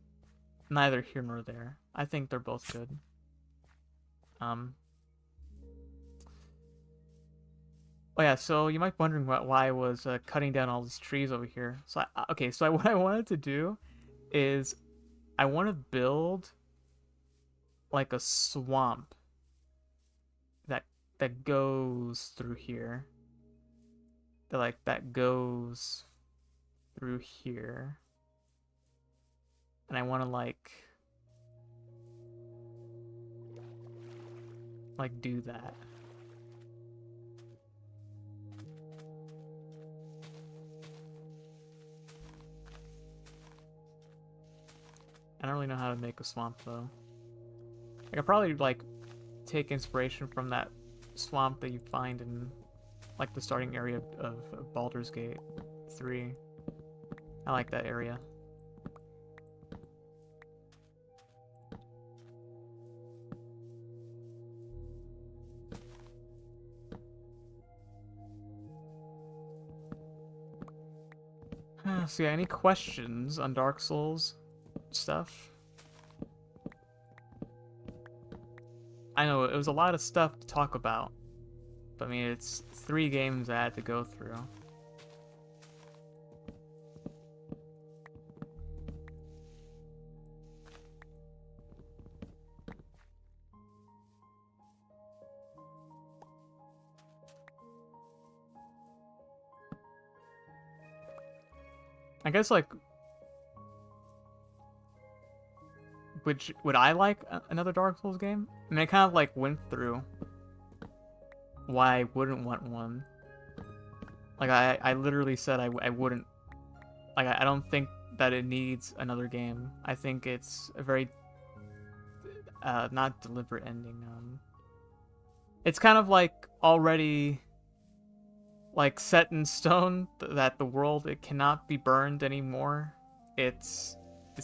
neither here nor there. I think they're both good. Oh yeah, so you might be wondering why I was cutting down all these trees over here. So what I wanted to do is I want to build like a swamp that goes through here. That goes through here. And I want to like do that. I don't really know how to make a swamp though. I could probably like take inspiration from that swamp that you find in like the starting area of Baldur's Gate 3. I like that area. So yeah, any questions on Dark Souls stuff? I know it was a lot of stuff to talk about, but I mean, it's 3 games I had to go through. I guess like, would I like another Dark Souls game? I mean, I kind of like went through why I wouldn't want one. Like, I literally said I wouldn't. Like, I don't think that it needs another game. I think it's a very, not deliberate ending. It's kind of like already, like, set in stone that the world, it cannot be burned anymore. It's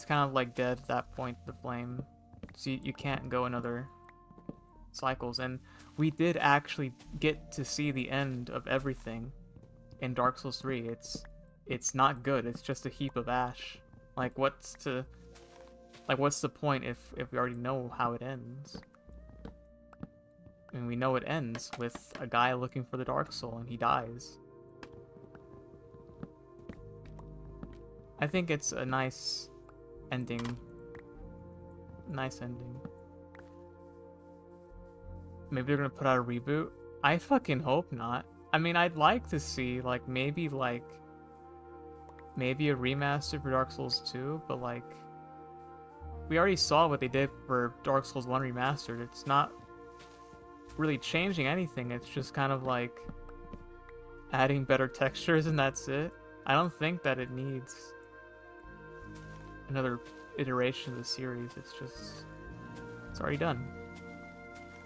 kind of like dead at that point, the flame. So you can't go another cycles. And we did actually get to see the end of everything in Dark Souls 3. It's not good. It's just a heap of ash. Like, what's the point if we already know how it ends? I mean, we know it ends with a guy looking for the Dark Soul and he dies. I think it's a nice ending. Nice ending. Maybe they're gonna put out a reboot. I fucking hope not. I mean, I'd like to see, like, maybe a remaster for Dark Souls 2, but, like, we already saw what they did for Dark Souls 1 Remastered. It's not really changing anything. It's just kind of, like, adding better textures and that's it. I don't think that it needs another iteration of the series. It's already done.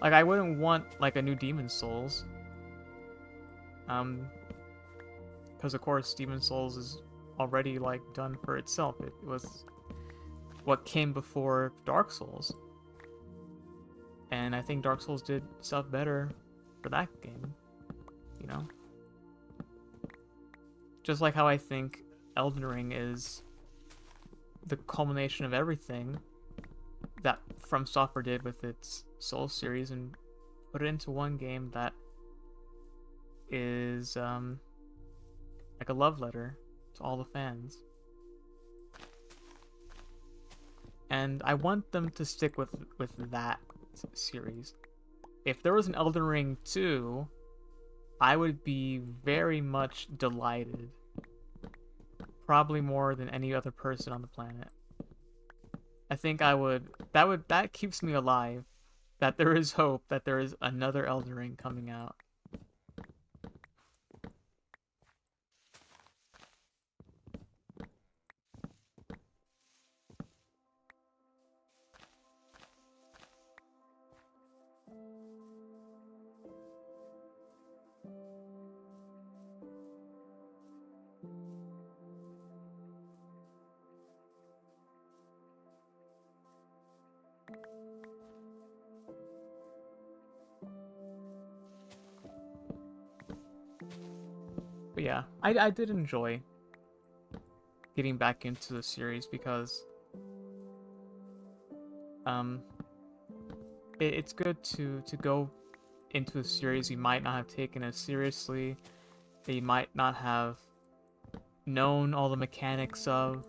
Like, I wouldn't want, like, a new Demon's Souls. Because, of course, Demon's Souls is already, like, done for itself. It was what came before Dark Souls. And I think Dark Souls did stuff better for that game. You know? Just like how I think Elden Ring is the culmination of everything that From Software did with its Souls series and put it into one game that is like a love letter to all the fans. And I want them to stick with that series. If there was an Elden Ring 2, I would be very much delighted. Probably more than any other person on the planet. I think I would. That keeps me alive. That there is hope. That there is another Elden Ring coming out. But yeah, I did enjoy getting back into the series because it's good to go into a series you might not have taken as seriously, that you might not have known all the mechanics of.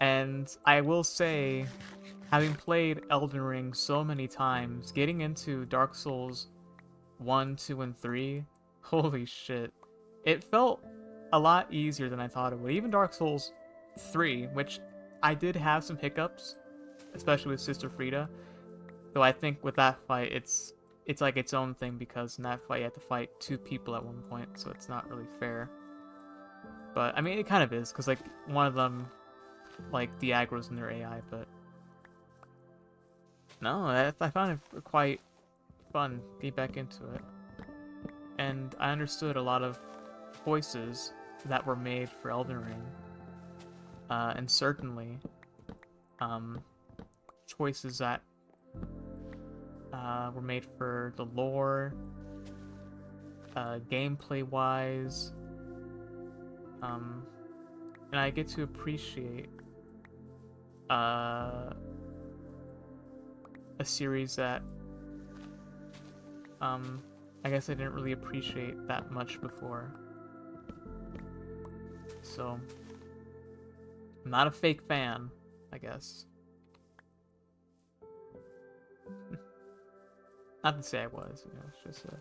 And I will say, having played Elden Ring so many times, getting into Dark Souls 1, 2, and 3, holy shit. It felt a lot easier than I thought it would. Even Dark Souls 3, which I did have some hiccups, especially with Sister Frida. Though I think with that fight, it's like its own thing, because in that fight you have to fight 2 people at one point, so it's not really fair. But, I mean, it kind of is, because, like, one of them, like, de-aggro's in their AI, but... No, I found it quite fun to get back into it. And I understood a lot of choices that were made for Elden Ring. And certainly, choices that were made for the lore, gameplay-wise, and I get to appreciate a series that I guess I didn't really appreciate that much before. So, I'm not a fake fan, I guess. Not to say I was, you know, it's just a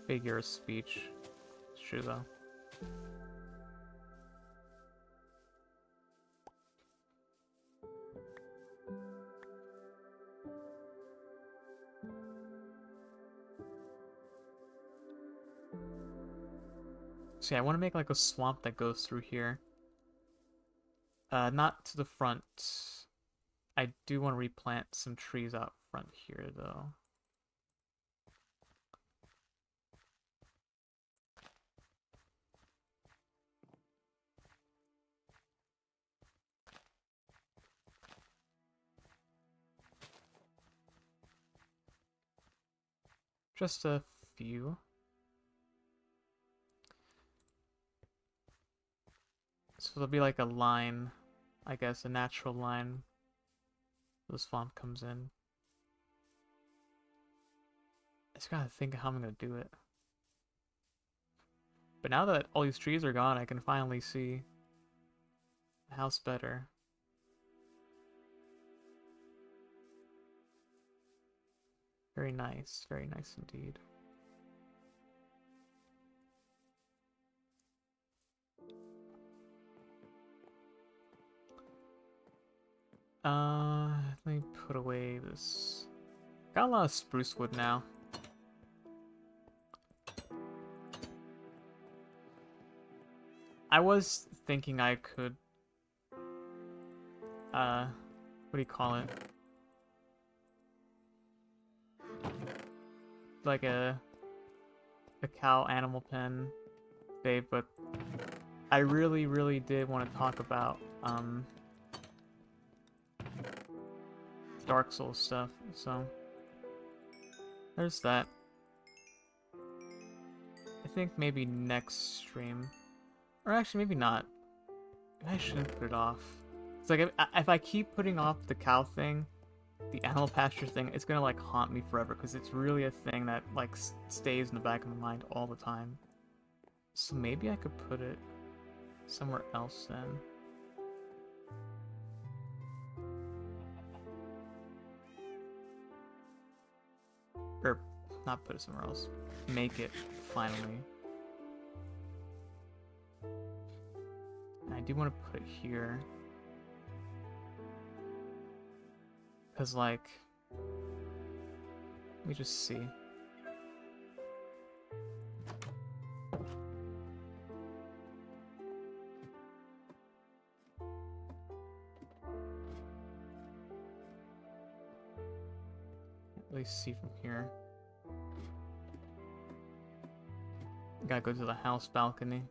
figure of speech. It's true, though. So yeah, I want to make like a swamp that goes through here. Not to the front. I do want to replant some trees out front here, though. Just a few. So there'll be like a line, I guess, a natural line. The swamp comes in. I just gotta think of how I'm gonna do it. But now that all these trees are gone, I can finally see the house better. Very nice indeed. Let me put away this. Got a lot of spruce wood now. I was thinking I could, what do you call it? Like a cow animal pen, babe, but I really did want to talk about, Dark Souls stuff, so there's that. I think maybe next stream, or actually maybe not. I shouldn't put it off. It's like if I keep putting off the cow thing, the animal pasture thing, it's gonna like haunt me forever because it's really a thing that like stays in the back of my mind all the time. So maybe I could put it somewhere else then. Or not put it somewhere else. Make it finally. I do want to put it here. Because, like, let me just see. Can't really see from here. Gotta go to the house balcony.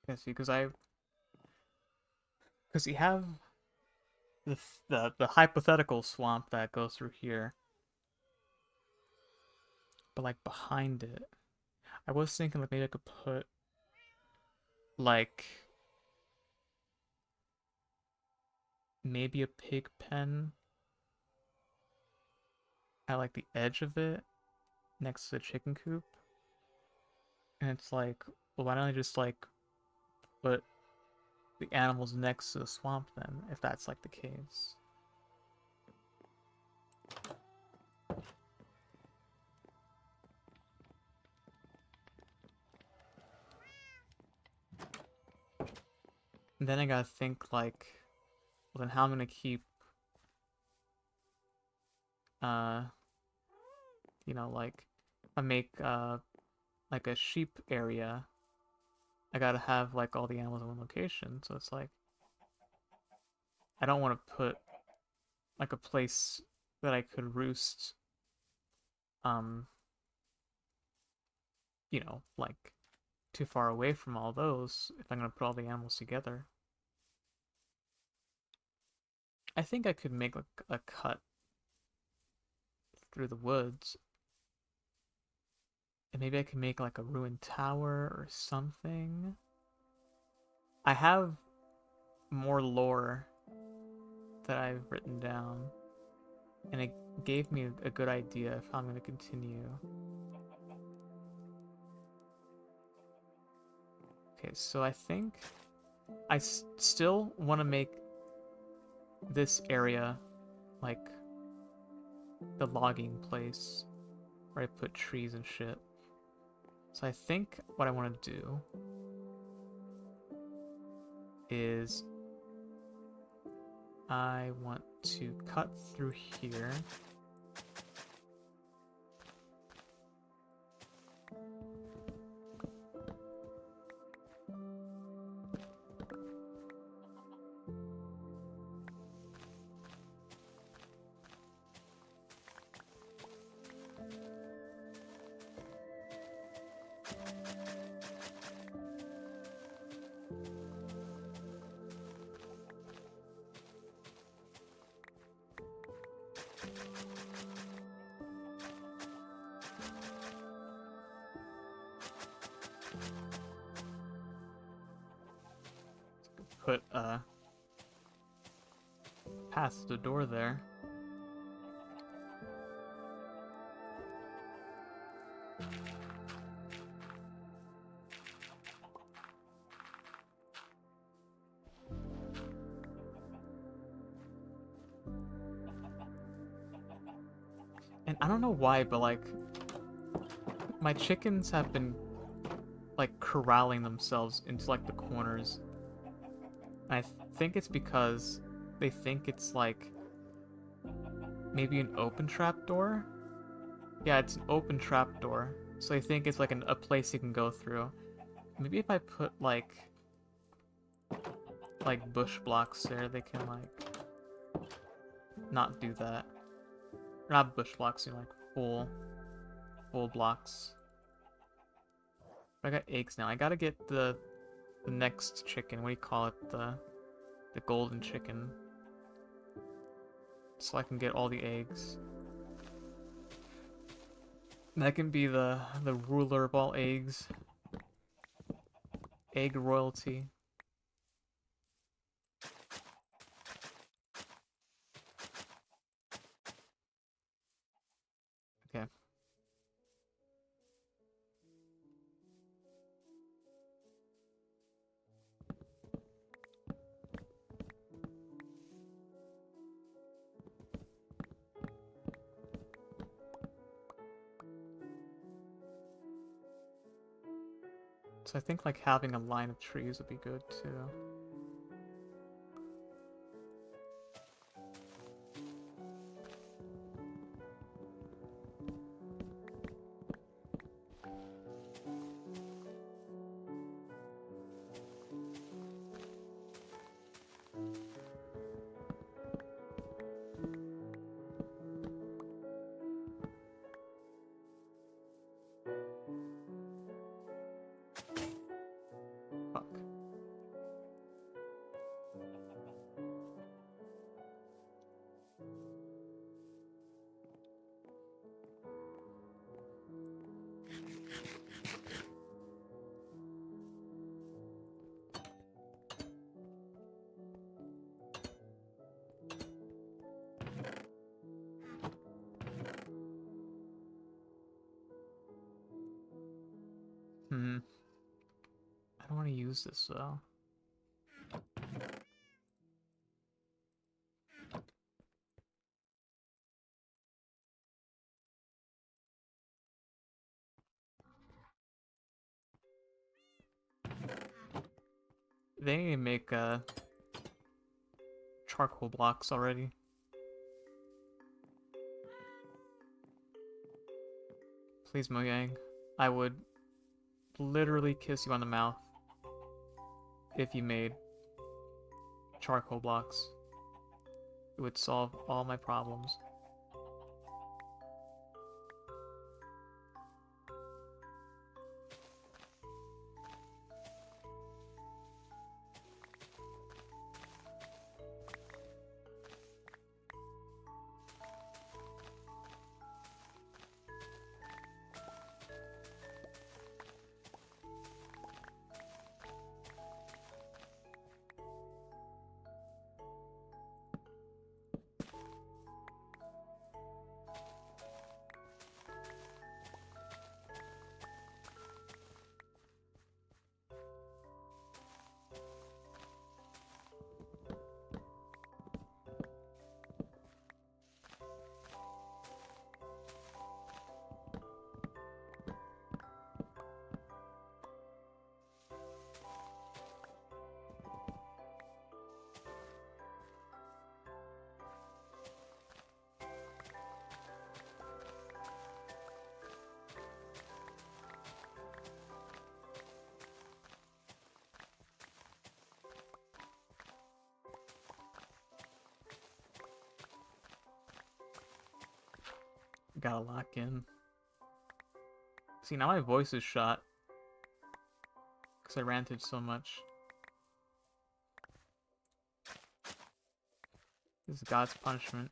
Yeah, see, because you have the hypothetical swamp that goes through here, but like behind it, I was thinking like maybe I could put like maybe a pig pen at like the edge of it next to the chicken coop, and it's like, well, why don't I just like put the animals next to the swamp then, if that's like the case. And then I gotta think like, well then how I'm gonna keep, you know, like, I make, like a sheep area, I gotta have like all the animals in one location, so it's like, I don't want to put like a place that I could roost, um, you know, like too far away from all those if I'm gonna put all the animals together. I think I could make like a cut through the woods. And maybe I can make like a ruined tower or something. I have more lore that I've written down, and it gave me a good idea of how I'm going to continue. Okay, so I think I still want to make this area like the logging place where I put trees and shit. So I think what I want to do is I want to cut through here. Put past the door there. And I don't know why, but like my chickens have been like corralling themselves into like the corners. And I think it's because they think it's like maybe an open trap door. Yeah, it's an open trap door. So they think it's like a place you can go through. Maybe if I put like bush blocks there, they can like not do that. Not bush blocks, you know, like full blocks. I got eggs now. I gotta get the next chicken. What do you call it? The golden chicken. So I can get all the eggs. And that can be the ruler of all eggs. Egg royalty. Okay. So I think like having a line of trees would be good too. Fuck. I don't want to use this though. They need to make charcoal blocks already. Please, Mojang. I would literally kiss you on the mouth if you made charcoal blocks. It would solve all my problems. Gotta lock in. See, now my voice is shot. Because I ranted so much. This is God's punishment.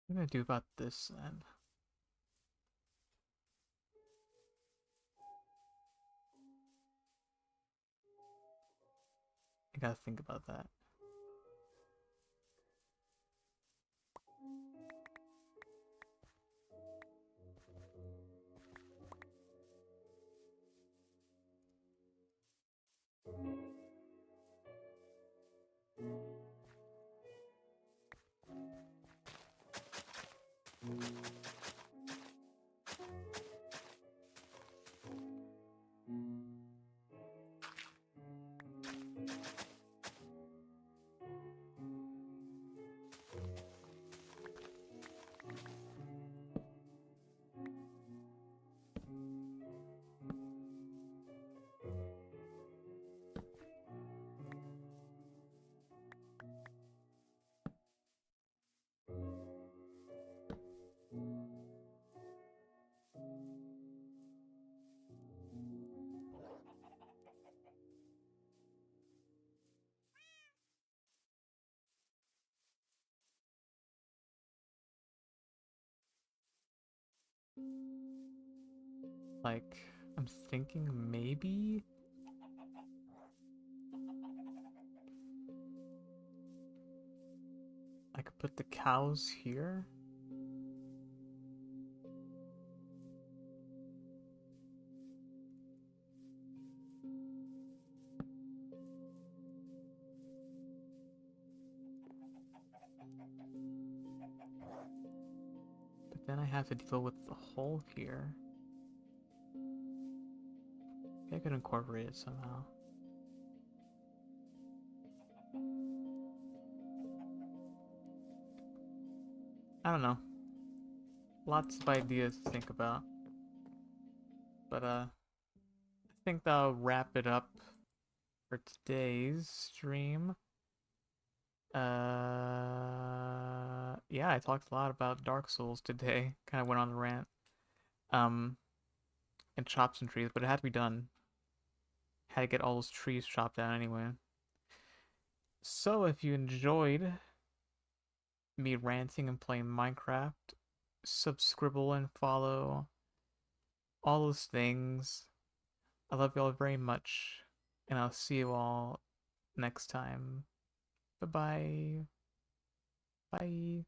What am I gonna do about this then? I gotta think about that. Like, I'm thinking maybe I could put the cows here. But then I have to deal with the hole here. Maybe I could incorporate it somehow. I don't know. Lots of ideas to think about. But I think that'll wrap it up for today's stream. Yeah, I talked a lot about Dark Souls today. Kind of went on the rant. And chopped some trees, but it had to be done. Had to get all those trees chopped down anyway. So if you enjoyed me ranting and playing Minecraft, subscribe and follow. All those things. I love you all very much. And I'll see you all next time. Bye-bye. Bye.